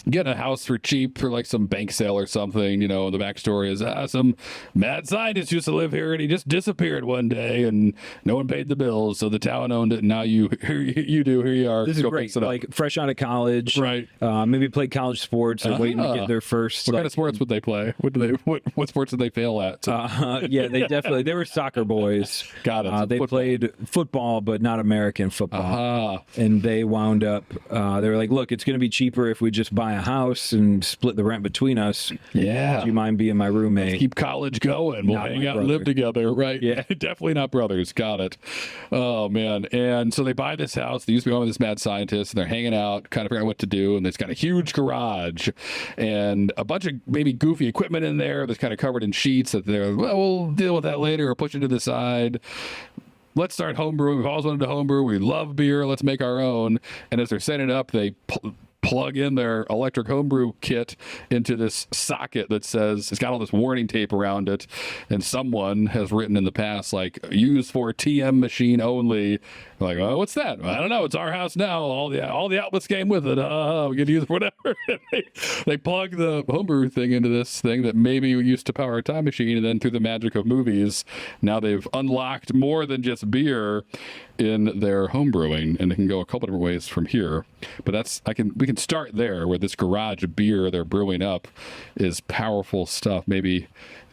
get a house for cheap for like some bank sale or something. You know, the backstory is some mad scientist used to live here and he just disappeared one day and no one paid the bills, so the town owned it, and now you are. This is great. Like fresh out of college, right? Maybe played college sports and waiting to get their first. What kind of sports would they play? What sports did they fail at? Yeah, they were soccer boys. Got it. They played football, but not American football. And they wound up. They were like, look, it's going to be cheaper if we just buy buy a house and split the rent between us. Yeah. Do you mind being my roommate? Keep college going. We'll hang out and live together, right? Yeah. Definitely not brothers. Got it. Oh, man. And so they buy this house. They used to be home with this mad scientist, and they're hanging out, kind of figuring out what to do. And it's got a huge garage and a bunch of maybe goofy equipment in there that's kind of covered in sheets that they're, well, we'll deal with that later or push it to the side. Let's start homebrewing. We've always wanted to homebrew. We love beer. Let's make our own. And as they're setting it up, they plug in their electric homebrew kit into this socket that says it's got all this warning tape around it, and someone has written in the past like used for TM machine only. Like, oh, what's that? I don't know. It's our house now. All the outlets came with it. We can use whatever. They plug the homebrew thing into this thing that maybe used to power a time machine, and then through the magic of movies, now they've unlocked more than just beer in their homebrewing, and it can go a couple different ways from here. But we can start there, where this garage of beer they're brewing up is powerful stuff. Maybe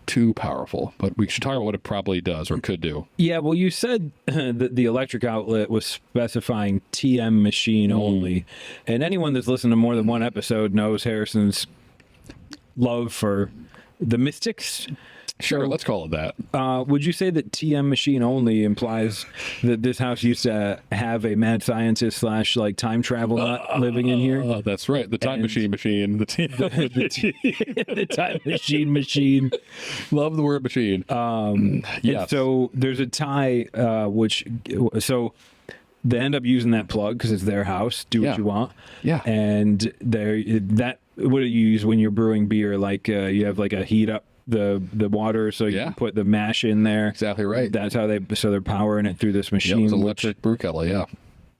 too powerful, but we should talk about what it probably does or could do. Yeah, well, you said that the electric outlet was specifying TM machine only, and anyone that's listened to more than one episode knows Harrison's love for the mystics. Sure, let's call it that. Would you say that TM machine only implies that this house used to have a mad scientist / like time travel nut living in here? That's right. The time machine. The time machine. Love the word machine. Yes. So there's a tie, so they end up using that plug because it's their house. Do what you want. Yeah. And what do you use when you're brewing beer? Like you have like a heat up the water so you can put the mash in there. Exactly right. That's how they're powering it through this machine. It's an electric brew kettle, yeah.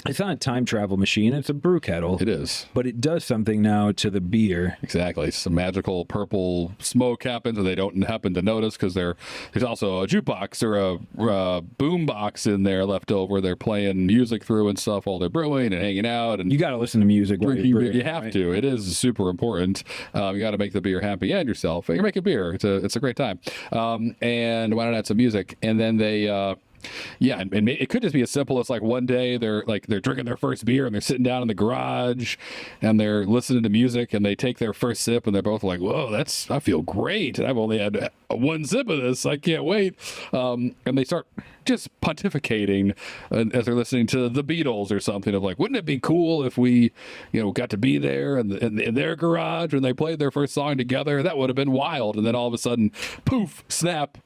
It's not a time travel machine, it's a brew kettle. It is. But it does something now to the beer. Exactly. Some magical purple smoke happens and they don't happen to notice because there's also a jukebox or a boom box in there left over. They're playing music through and stuff while they're brewing and hanging out. And you got to listen to music while you're brewing. You have to. It is super important. You got to make the beer happy and yourself. You're making beer. It's a great time. And why not add some music? And then they... yeah, and it could just be as simple as like one day they're drinking their first beer and they're sitting down in the garage and they're listening to music and they take their first sip and they're both like, whoa, I feel great. And I've only had one sip of this. I can't wait. And they start just pontificating as they're listening to the Beatles or something of like, wouldn't it be cool if we, got to be there in their garage when they played their first song together? That would have been wild. And then all of a sudden, poof, snap.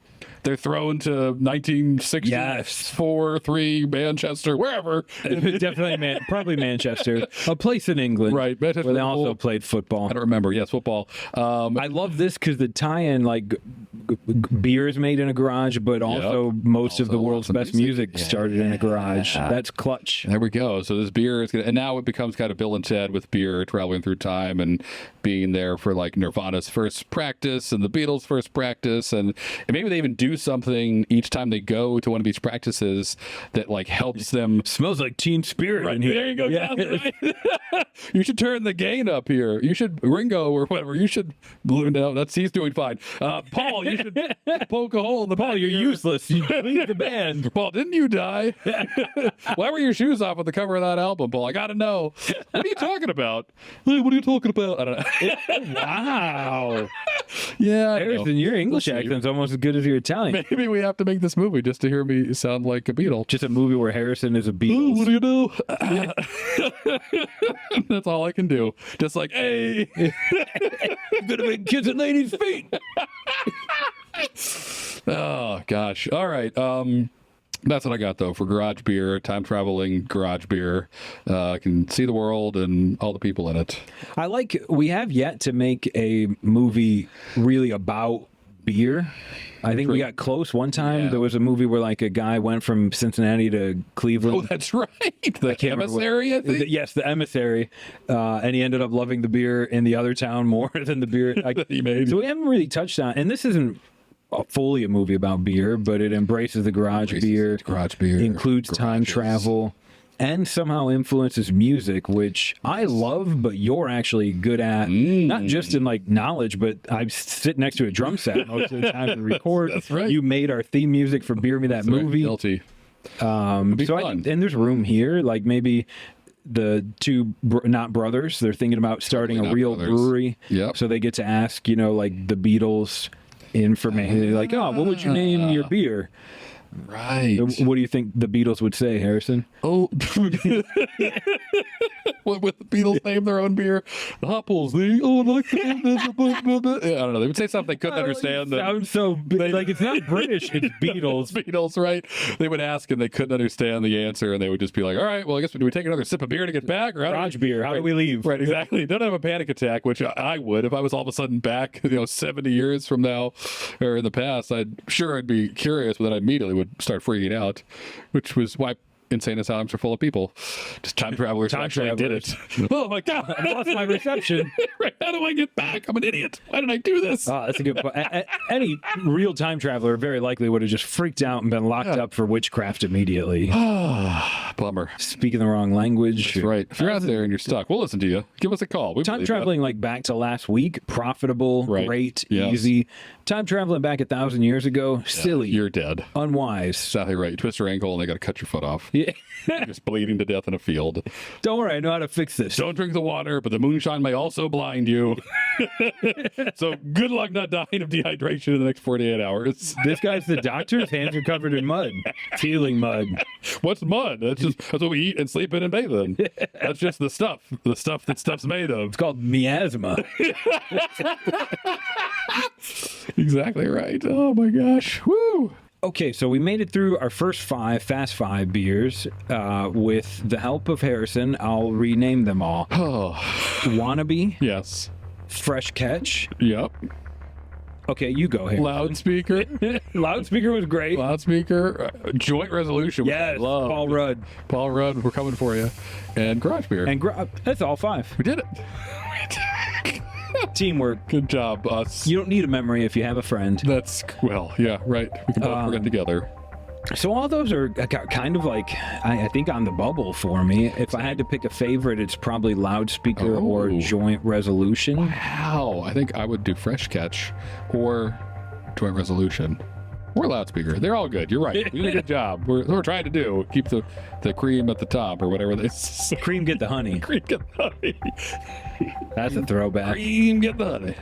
They're thrown to 1964, 3, Manchester, wherever. Definitely, probably Manchester, a place in England, right? Manchester, where they also played football. I don't remember. Yes, football. I love this because the tie-in, like beer is made in a garage, but also most of the world's best music started in a garage. That's clutch. There we go. So this beer is and now it becomes kind of Bill and Ted with beer traveling through time and being there for like Nirvana's first practice and the Beatles' first practice, and maybe they even do something each time they go to one of these practices that like helps them. Smells like Teen Spirit in here. There you go. Yeah. Right. You should turn the gain up here. You should Ringo or whatever. You should he's doing fine. Paul, you should poke a hole in the Paul. You're useless. You leave the band. Paul, didn't you die? Why were your shoes off on the cover of that album, Paul? I gotta know. What are you talking about? Hey, what are you talking about? I don't know. Wow. Yeah, Harrison, your English accent's almost as good as your Italian. Maybe we have to make this movie just to hear me sound like a Beatle. Just a movie where Harrison is a Beatle. What do you do? That's all I can do. Just like, hey. I'm gonna make kids at ladies' feet. Oh, gosh. All right. That's what I got, though, for garage beer, time-traveling garage beer. I can see the world and all the people in it. We have yet to make a movie really about beer. I think we got close one time. Yeah. There was a movie where like a guy went from Cincinnati to Cleveland. Oh, that's right. The Emissary, I think? Yes, the Emissary. And he ended up loving the beer in the other town more than the beer he made. So we haven't really touched on, and this isn't fully a movie about beer, but it embraces the garage beer, includes time travel, and somehow influences music, which I love, but you're actually good at, not just in like knowledge, but I sit next to a drum set most of the time to record. That's right. You made our theme music for Beer Me That Movie. Guilty. So I think, and there's room here, like maybe the two not brothers. They're thinking about starting a real brewery. Yep. So they get to ask, like the Beatles information. They're like, oh, what would you name your beer? Right. What do you think the Beatles would say, Harrison? Oh, what would the Beatles name their own beer? The Hopples. I don't know. They would say something they couldn't understand. Sounds so like it's not British. It's Beatles. Beatles, right? They would ask and they couldn't understand the answer, and they would just be like, "All right, well, I guess do we take another sip of beer to get back, or garage beer? How do we leave?" Right, exactly. Don't have a panic attack, which I would if I was all of a sudden back, 70 years from now, or in the past. I'd be curious, but then I immediately would start freaking out, which was why insane asylums are full of people. Just time travelers actually did it. Oh my God, I lost my reception. Right, how do I get back? I'm an idiot. Why did I do this? Oh, that's a good point. Any real time traveler very likely would have just freaked out and been locked up for witchcraft immediately. Bummer. Speaking the wrong language. That's right. If you're out there and you're stuck, we'll listen to you. Give us a call. Time traveling like back to last week, profitable, great, easy. Time traveling back 1,000 years ago, silly. You're dead. Unwise. Exactly right. You twist your ankle and they got to cut your foot off. Yeah. You're just bleeding to death in a field. Don't worry, I know how to fix this. Don't drink the water, but the moonshine may also blind you. So good luck not dying of dehydration in the next 48 hours. This guy's the doctor. His hands are covered in mud. Feeling mud. What's mud? That's what we eat and sleep in and bathe in. That's just the stuff that stuff's made of. It's called miasma. Exactly right. Oh my gosh. Woo. Okay, so we made it through our first fast five beers. With the help of Harrison, I'll rename them all. Oh. Wannabe. Yes. Fresh Catch. Yep. Okay, you go here. Loudspeaker. Loudspeaker was great. Loudspeaker. Joint Resolution. Yes. Paul Rudd. Paul Rudd, we're coming for you. And Garage Beer. And that's all five. We did it. Teamwork. Good job, us. You don't need a memory if you have a friend. Yeah, right. We can both forget together. So all those are kind of like, I think, on the bubble for me. If I had to pick a favorite, it's probably Loudspeaker or Joint Resolution. Wow. I think I would do Fresh Catch or Joint Resolution. Or Loudspeaker. They're all good. You're right. We did a good job. We're trying to do. Keep the cream at the top or whatever they say. Cream get the honey. Cream get the honey. That's a throwback. Cream get the honey.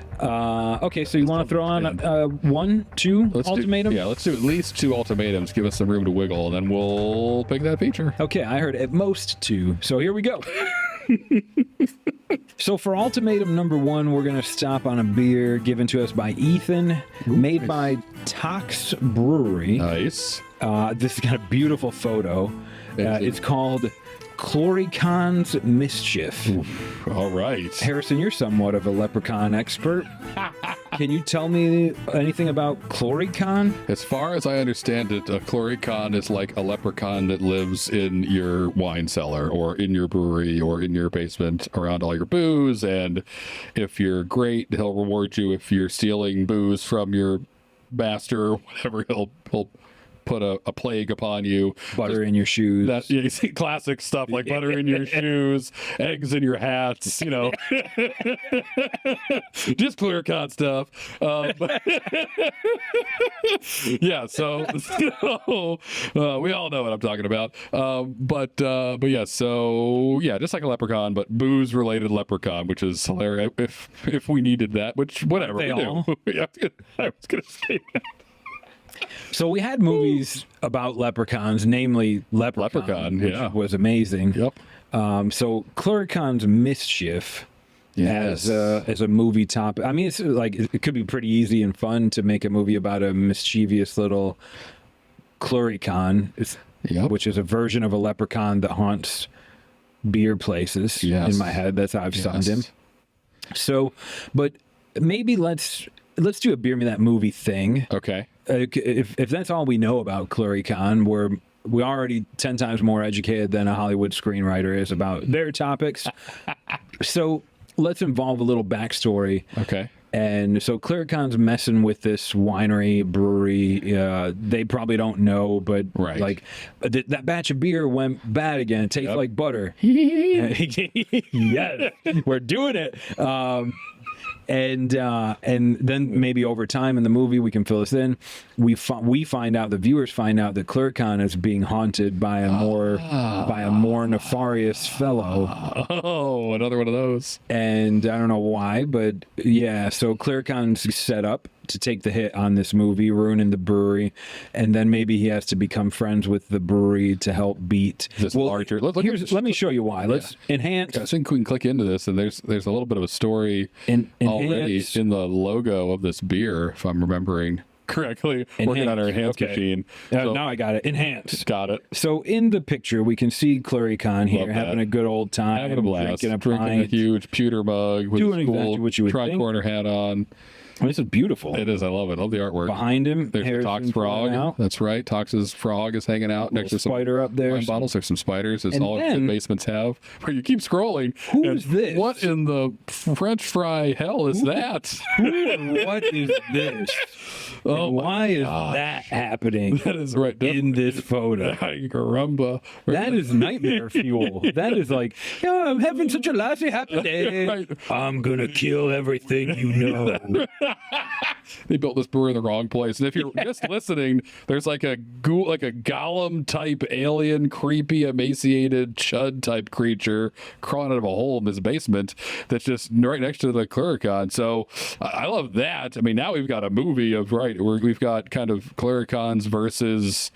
Okay, so you want to throw on 1, 2 ultimatum? Let's do at least 2 ultimatums. Give us some room to wiggle, and then we'll pick that feature. Okay, I heard at most 2. So here we go. So for ultimatum number 1, we're going to stop on a beer given to us by Ethan, made by Tox Brewery. Nice. This has got a beautiful photo. It's called Clurichaun's Mischief. Oof, all right. Harrison, you're somewhat of a leprechaun expert. Can you tell me anything about Clurichaun? As far as I understand it, a Clurichaun is like a leprechaun that lives in your wine cellar or in your brewery or in your basement around all your booze. And if you're great, he'll reward you. If you're stealing booze from your master or whatever, he'll put a plague upon you. Butter in your shoes. You see classic stuff like butter in your shoes, eggs in your hats, just Clurichaun stuff. Yeah, so we all know what I'm talking about. But yeah, so yeah, just like a leprechaun, but booze related leprechaun, which is hilarious if we needed that, which whatever we do. I was gonna say that. So we had movies about leprechauns, namely Leprechaun, which was amazing. Yep. So Clurichaun's Mischief as a movie topic. I mean, it's like it could be pretty easy and fun to make a movie about a mischievous little Clurichaun, which is a version of a leprechaun that haunts beer places. In my head, that's how I've summed him. So, but maybe let's do a Beer Me That Movie thing. Okay. If that's all we know about Clurichaun, we're already 10 times more educated than a Hollywood screenwriter is about their topics. So let's involve a little backstory. Okay. And so Clurichaun's messing with this winery, brewery. They probably don't know, but like that batch of beer went bad again. It tastes like butter. Yes, we're doing it. And then maybe over time in the movie, we can fill this in. We find out, the viewers find out that Clurichaun is being haunted by a more nefarious fellow. Oh, another one of those. And I don't know why, but yeah. So Clurichaun's set up to take the hit on this movie, ruining the brewery, and then maybe he has to become friends with the brewery to help beat this larger. Let me show you why. Let's enhance. I think we can click into this, and there's a little bit of a story already in the logo of this beer, if I'm remembering correctly. Working on our enhance machine. So, now I got it. Enhance. Got it. So in the picture, we can see Clurichaun here having a good old time, having a blast, drinking pint, a huge pewter mug with doing a cool exactly what you would tri-corner hat on. This is beautiful. It is. I love it. I love the artwork. Behind him, there's the Tox frog. That's right. Tox's frog is hanging out next to some spider up there. Wine bottles. There's some spiders, as all the basements have. Where you keep scrolling. Who's this? What in the French fry hell is that? What is this? Oh, why is that happening? That is right in this photo. Caramba. That is nightmare fuel. That is like, I'm having such a lazy happy day. Right. I'm gonna kill everything you know. They built this brewery in the wrong place, and if you're just listening, there's like a golem type alien, creepy, emaciated chud type creature crawling out of a hole in this basement that's just right next to the Clurichaun. So I love that. I mean, now we've got a movie of we've got kind of Clurichauns versus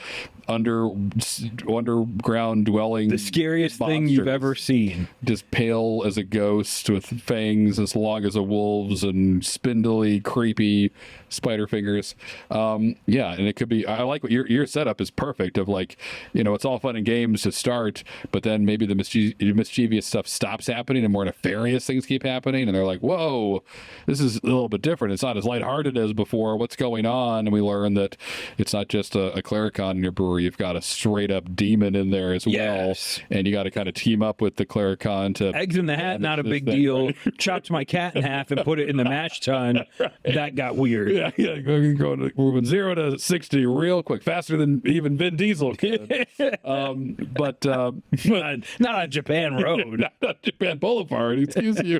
underground dwelling, the scariest thing you've ever seen, just pale as a ghost with fangs as long as a wolf's and spindly, creepy spider fingers. And it could be, I like what your setup is perfect of like, it's all fun and games to start, but then maybe the mischievous stuff stops happening and more nefarious things keep happening, and they're like, whoa, this is a little bit different. It's not as lighthearted as before. What's going on? And we learn that it's not just a Clurichaun in your brewery. You've got a straight up demon in there as well, and you got to kind of team up with the Clurichaun to eggs in the hat. Not a big deal. Chopped my cat in half and put it in the mash tun. That got weird. Yeah, moving 0 to 60 real quick, faster than even Vin Diesel could. But not on Japan Road, not on Japan Boulevard. Excuse you.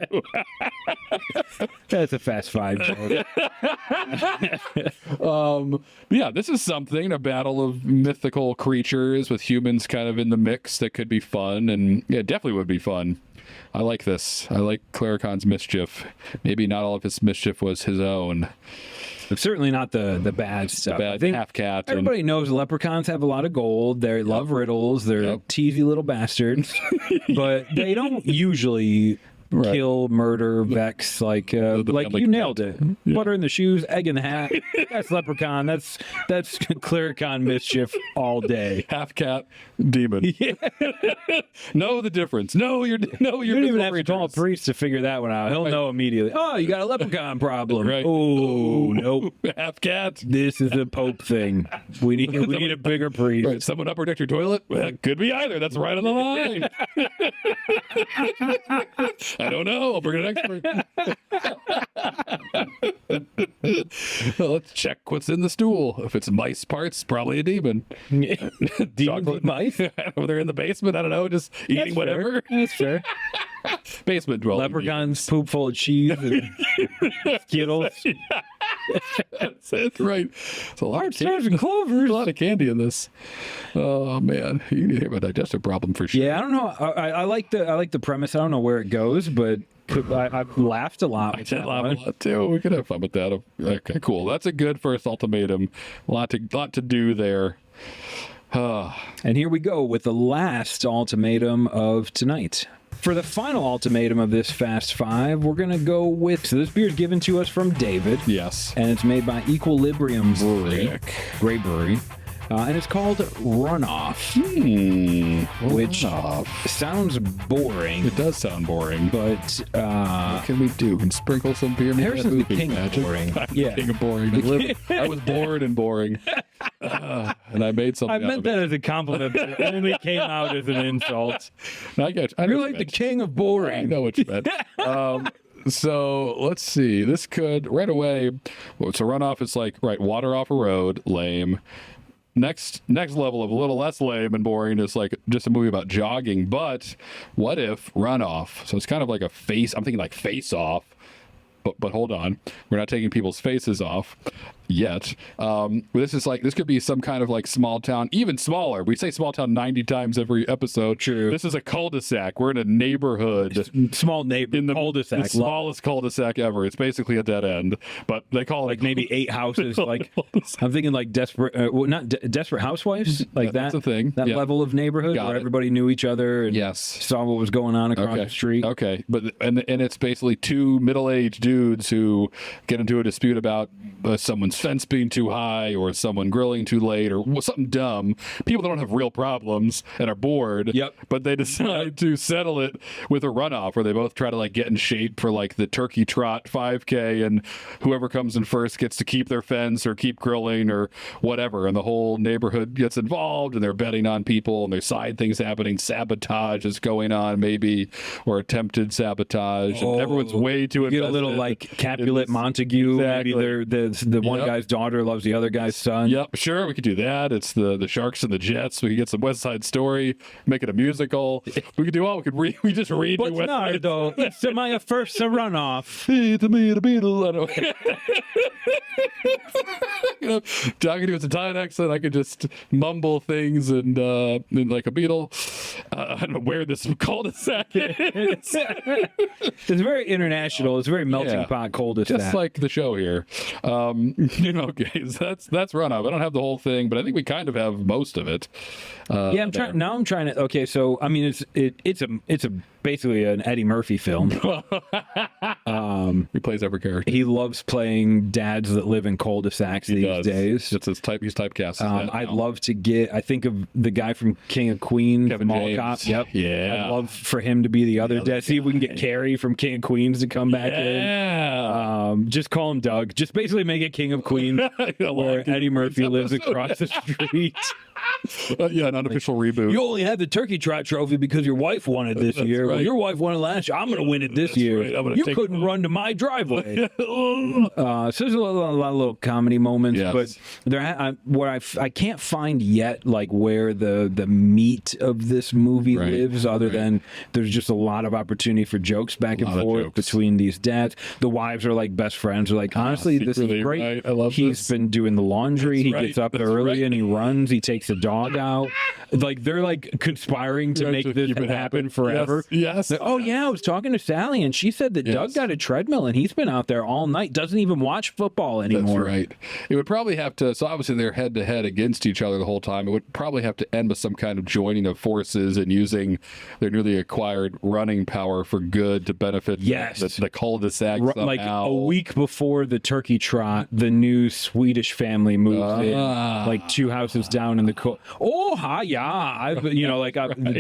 That's a Fast Five joke. This is something, a battle of mythical creatures with humans kind of in the mix that could be fun, and it definitely would be fun. I like this. I like Clurichaun's mischief. Maybe not all of his mischief was his own. But certainly not the bad stuff. I think half cat. Everybody knows leprechauns have a lot of gold. They love riddles. They're teasy little bastards. But they don't usually kill, murder, vex, like you nailed it. Yeah. Butter in the shoes, egg in the hat. That's leprechaun. That's Clurichaun mischief all day. Half cat, demon. Yeah. Know the difference. You don't even have to call a priest to figure that one out. He'll know immediately. Oh, you got a leprechaun problem. Right. Oh, nope. Half cat. This is a pope thing. We need a bigger priest. Right. Someone up protect your toilet? Well, it could be either. That's right on the line. I don't know. I'll bring an expert. Well, let's check what's in the stool. If it's mice parts, probably a demon. Demon mice? They're in the basement. I don't know. Just eating whatever. That's fair. Basement dwelling. Leprechauns poop full of cheese and Skittles. That's right. It's a lot of stars and clovers. A lot of candy in this. Oh man, you need to have a digestive problem for sure. Yeah, I don't know. I like the premise. I don't know where it goes, but I've laughed a lot. I did laugh a lot too. We could have fun with that. Okay, cool. That's a good first ultimatum. A lot to do there. And here we go with the last ultimatum of tonight. For the final ultimatum of this Fast Five, we're going to go with... So this beer is given to us from David. Yes. And it's made by Equilibrium Brewery. Great brewery. And it's called Runoff. Which sounds boring. It does sound boring. But what can we do? Can sprinkle some beer? Harrison's the king of boring. Yeah. King of boring. I was bored and boring. And I made something. I meant that as a compliment, but it only came out as an insult. I get you. You're like the king of boring. I know what you meant. So let's see. This could right away. So Runoff is like water off a road, lame. Next level of a little less lame and boring is like just a movie about jogging. But what if Runoff? So it's kind of like I'm thinking like Face Off, but hold on, we're not taking people's faces off yet. This could be some kind of like small town, even smaller. We say small town 90 times every episode. True. This is a cul-de-sac. We're in a neighborhood, small neighborhood in the cul-de-sac, the smallest cul-de-sac ever. It's basically a dead end, but they call it like maybe 8 houses. Like I'm thinking like Desperate Housewives, like that's a thing. That level of neighborhood where everybody knew each other and saw what was going on across the street. Okay, but and it's basically 2 middle-aged dudes who get into a dispute about someone's fence being too high or someone grilling too late or something dumb. People that don't have real problems and are bored. Yep. But they decide to settle it with a runoff where they both try to like get in shape for like the turkey trot 5K, and whoever comes in first gets to keep their fence or keep grilling or whatever. And the whole neighborhood gets involved, and they're betting on people, and there's side things happening. Sabotage is going on, maybe, or attempted sabotage. And everyone's way too invested. Get a little like Capulet Montague. Exactly. Maybe the one guy's daughter loves the other guy's son. Yep, sure, we could do that. It's the Sharks and the Jets. We could get some West Side Story, make it a musical. We could do all. We just read. But Nardo, it's my first runoff. It's me, the Beatles. Talking to us in Italian accent, I could just mumble things and like a beetle. I don't know where this cul-de-sac is. It's very international. It's very melting pot cul-de-sac. Just like the show here. Guys, that's Run-Up. I don't have the whole thing, but I think we kind of have most of it. I'm trying to. Okay, so I mean, it's basically an Eddie Murphy film. He plays every character. He loves playing dads that live in cul-de-sacs these days. It's his type. He's typecast. I'd love to get. I think of the guy from King of Queens, Kevin James. Cop. Yep. Yeah. I'd love for him to be the other dad. See if we can get Carrie from King of Queens to come back in. Just call him Doug. Just basically make it King of Queens, where Eddie Murphy lives across the street. An unofficial reboot. You only had the turkey trot trophy because your wife won it this year. Right. Well, your wife won it last year. I'm going to win it this year. Right. You couldn't run to my driveway. So there's a lot of little comedy moments, but I can't find yet like where the meat of this movie lives, other than there's just a lot of opportunity for jokes back and forth between these dads. The wives are like best friends. They're like, honestly, this is great. Right. I love He's been doing the laundry. He gets up early and he runs. He takes the dog out. Like they're like conspiring to make this happen forever. Yes. Like, oh yeah, I was talking to Sally and she said that Doug got a treadmill and he's been out there all night. Doesn't even watch football anymore. That's right. It would probably have to. So obviously they're head to head against each other the whole time. It would probably have to end with some kind of joining of forces and using their newly acquired running power for good to benefit the cul-de-sac somehow. Like a week before the turkey trot, the new Swedish family moves in, like 2 houses down in the the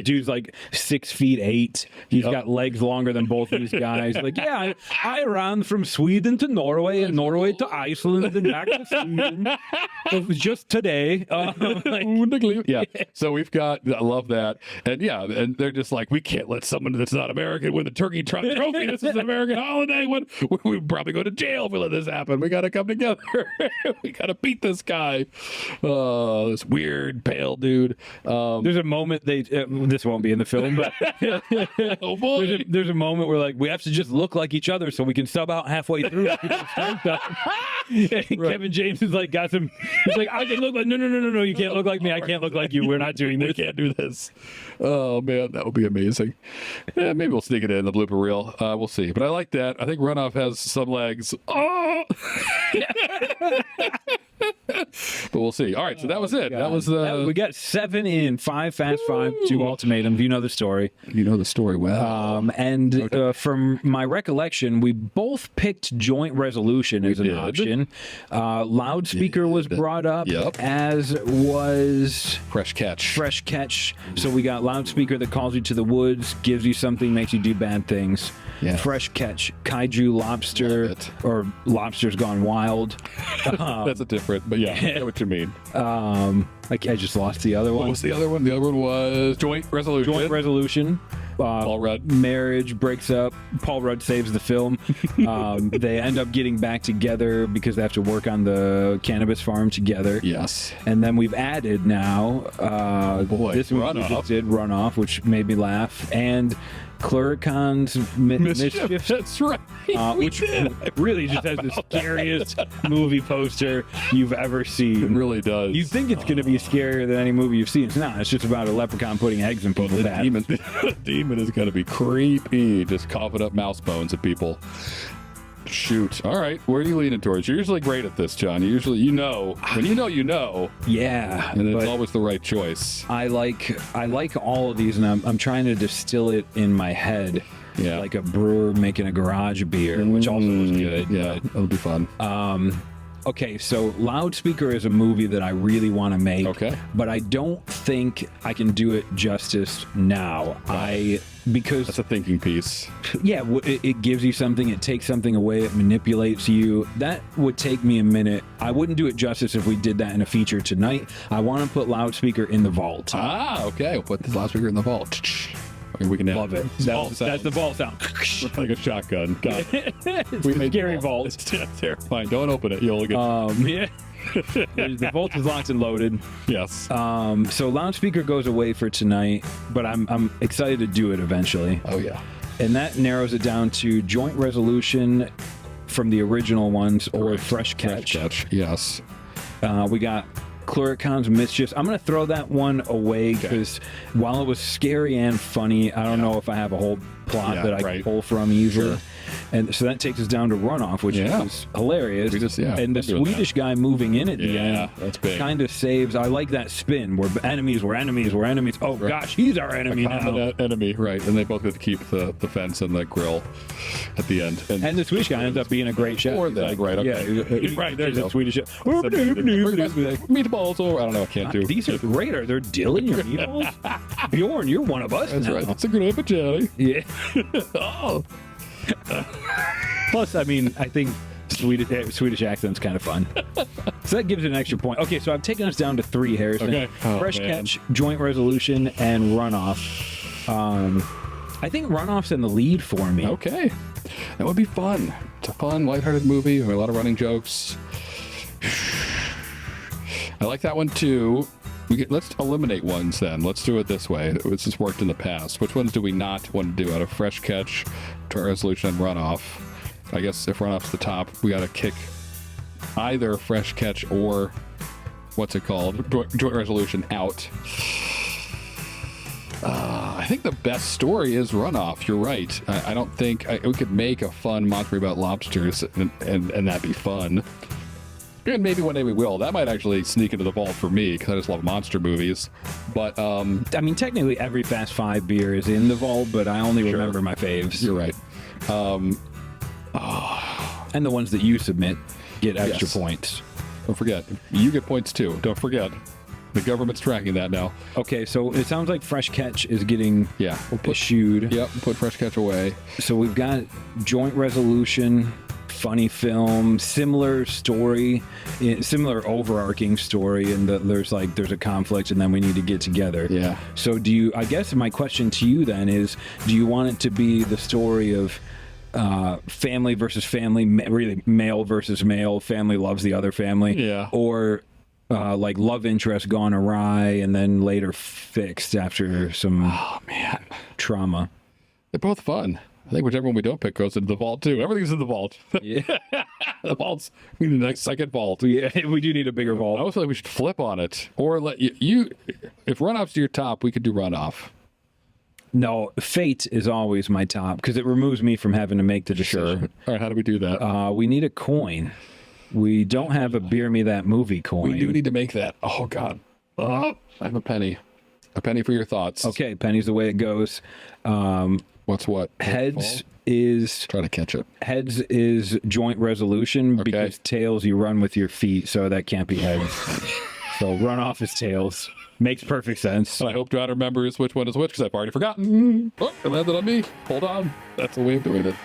dude's like 6'8". He's got legs longer than both of these guys. Like, I ran from Sweden to Norway and Norway to Iceland and back to Sweden. It was just today. So we've got. I love that, and they're just like, we can't let someone that's not American win the turkey trot trophy. This is an American holiday. We probably go to jail if we let this happen. We got to come together. We got to beat this guy. This weird pale dude. There's a moment this won't be in the film, but oh boy, there's a moment where like we have to just look like each other so we can sub out halfway through. Kevin James is like got some. He's like, I can look like no, you can't look like me. I can't look like you. We're not doing this. We can't do this. Oh man, that would be amazing. Yeah, maybe we'll sneak it in the blooper reel. We'll see. But I like that. I think Runoff has some legs. Oh. But we'll see. All right, so that was it. That was we got 7 in 5 Fast 5, 2 ultimatums. You know the story. You know the story well. From my recollection, we both picked joint resolution as an option. Loudspeaker was brought up, as was Fresh Catch. So we got Loudspeaker that calls you to the woods, gives you something, makes you do bad things. Yes. Fresh Catch, Kaiju Lobster, or Lobsters Gone Wild. That's a different, but I know what you mean. I just lost the other one. What was the other one? The other one was Joint Resolution. Paul Rudd. Marriage breaks up. Paul Rudd saves the film. They end up getting back together because they have to work on the cannabis farm together. Yes. And then we've added now, this one we just did Runoff, which made me laugh. And Clurichaun's Mischief. That's right. Which really just has the scariest movie poster you've ever seen. It really does. You think it's going to be scarier than any movie you've seen. It's not. It's just about a leprechaun putting eggs in people's bats. The demon is going to be creepy, just coughing up mouse bones at people. Shoot. All right. Where are you leaning towards? You're usually great at this, John. When you know. Yeah. And it's always the right choice. I like all of these, and I'm trying to distill it in my head. Yeah. Like a brewer making a garage beer, which also was good. Yeah, that'll be fun. Okay, so Loudspeaker is a movie that I really want to make. Okay. But I don't think I can do it justice now. Because that's a thinking piece. Yeah, it gives you something, it takes something away, it manipulates you. That would take me a minute. I wouldn't do it justice if we did that in a feature tonight. I want to put Loudspeaker in the vault. Ah, okay. We'll put the Loudspeaker in the vault. I mean, we can love it. That's the vault sound. Like a shotgun. God. It's a scary vault. It's terrifying. Don't open it. You'll get. Yeah. The vault is locked and loaded. Yes. So Loudspeaker goes away for tonight, but I'm excited to do it eventually. Oh yeah. And that narrows it down to Joint Resolution from the original ones or Fresh Catch. Fresh Catch. Yes. We got Clurichaun's Mischief. I'm going to throw that one away because while it was scary and funny, I don't know if I have a whole plot that I can pull from easily. Sure. And so that takes us down to Runoff, which is hilarious. And the Swedish guy moving in at the end that's big. Kind of saves. I like that spin. We're enemies. Oh, gosh, he's our enemy now. Enemy, right. And they both get to keep the fence and the grill at the end. And the Swedish guy ends up being a great chef. Or that, right. Okay. Yeah, right. There's a Swedish chef. Meatballs, or I don't know, I can't do. These are great. Are there dill in your meatballs? Bjorn, you're one of us That's now. right. It's a good jelly. Yeah. Oh. Plus, I mean, I think Swedish accent's kind of fun. So that gives it an extra point. Okay, so I've taken us down to 3, Harrison. Okay. Fresh Catch, Joint Resolution, and Runoff. I think Runoff's in the lead for me. Okay. That would be fun. It's a fun, lighthearted movie. A lot of running jokes. I like that one too. Let's eliminate ones then. Let's do it this way. This has worked in the past. Which ones do we not want to do out of Fresh Catch, Joint Resolution, and Runoff? I guess if Runoff's the top, we got to kick either Fresh Catch or what's it called? Joint Resolution out. I think the best story is Runoff. You're right. I don't think we could make a fun mockery about lobsters and that'd be fun. And maybe one day we will. That might actually sneak into the vault for me because I just love monster movies. But I mean, technically every Fast Five beer is in the vault, but I only remember my faves. You're right. And the ones that you submit get extra points. Don't forget, you get points too. Don't forget. The government's tracking that now. Okay, so it sounds like Fresh Catch is getting issued. Yep, put Fresh Catch away. So we've got Joint Resolution, funny film, similar story, similar overarching story, and there's a conflict, and then we need to get together. Yeah. So I guess my question to you then is, do you want it to be the story of family versus family, really male versus male, family loves the other family, or like love interest gone awry and then later fixed after some trauma? They're both fun. I think whichever one we don't pick goes into the vault too. Everything's in the vault. Yeah. The vaults. We need the next second vault. Yeah, we do need a bigger vault. I always feel like we should flip on it. Or let you if Runoff's to your top, we could do Runoff. No, Fate is always my top because it removes me from having to make the decision. Sure. All right, how do we do that? We need a coin. We don't have a Beer Me That Movie coin. We do need to make that. Oh, God. I have a penny. A penny for your thoughts. Okay, penny's the way it goes. What's what? Heads is... Try to catch it. Heads is Joint Resolution because tails you run with your feet, so that can't be heads. So Runoff is tails. Makes perfect sense. And I hope John remembers which one is which because I've already forgotten. Oh, it landed on me. Hold on. That's the way of doing it.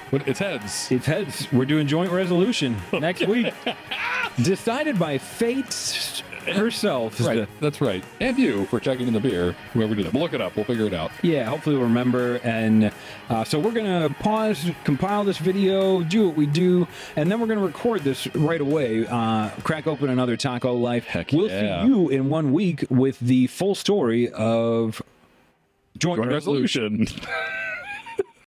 But it's heads. It's heads. We're doing Joint Resolution next week. Decided by Fate herself. Right. That's right. And you for checking in the beer. Whoever did it. We'll look it up. We'll figure it out. Yeah, hopefully we'll remember. And so we're going to pause, compile this video, do what we do, and then we're going to record this right away. Crack open another Taco Life. Heck we'll see you in 1 week with the full story of Joint Resolution.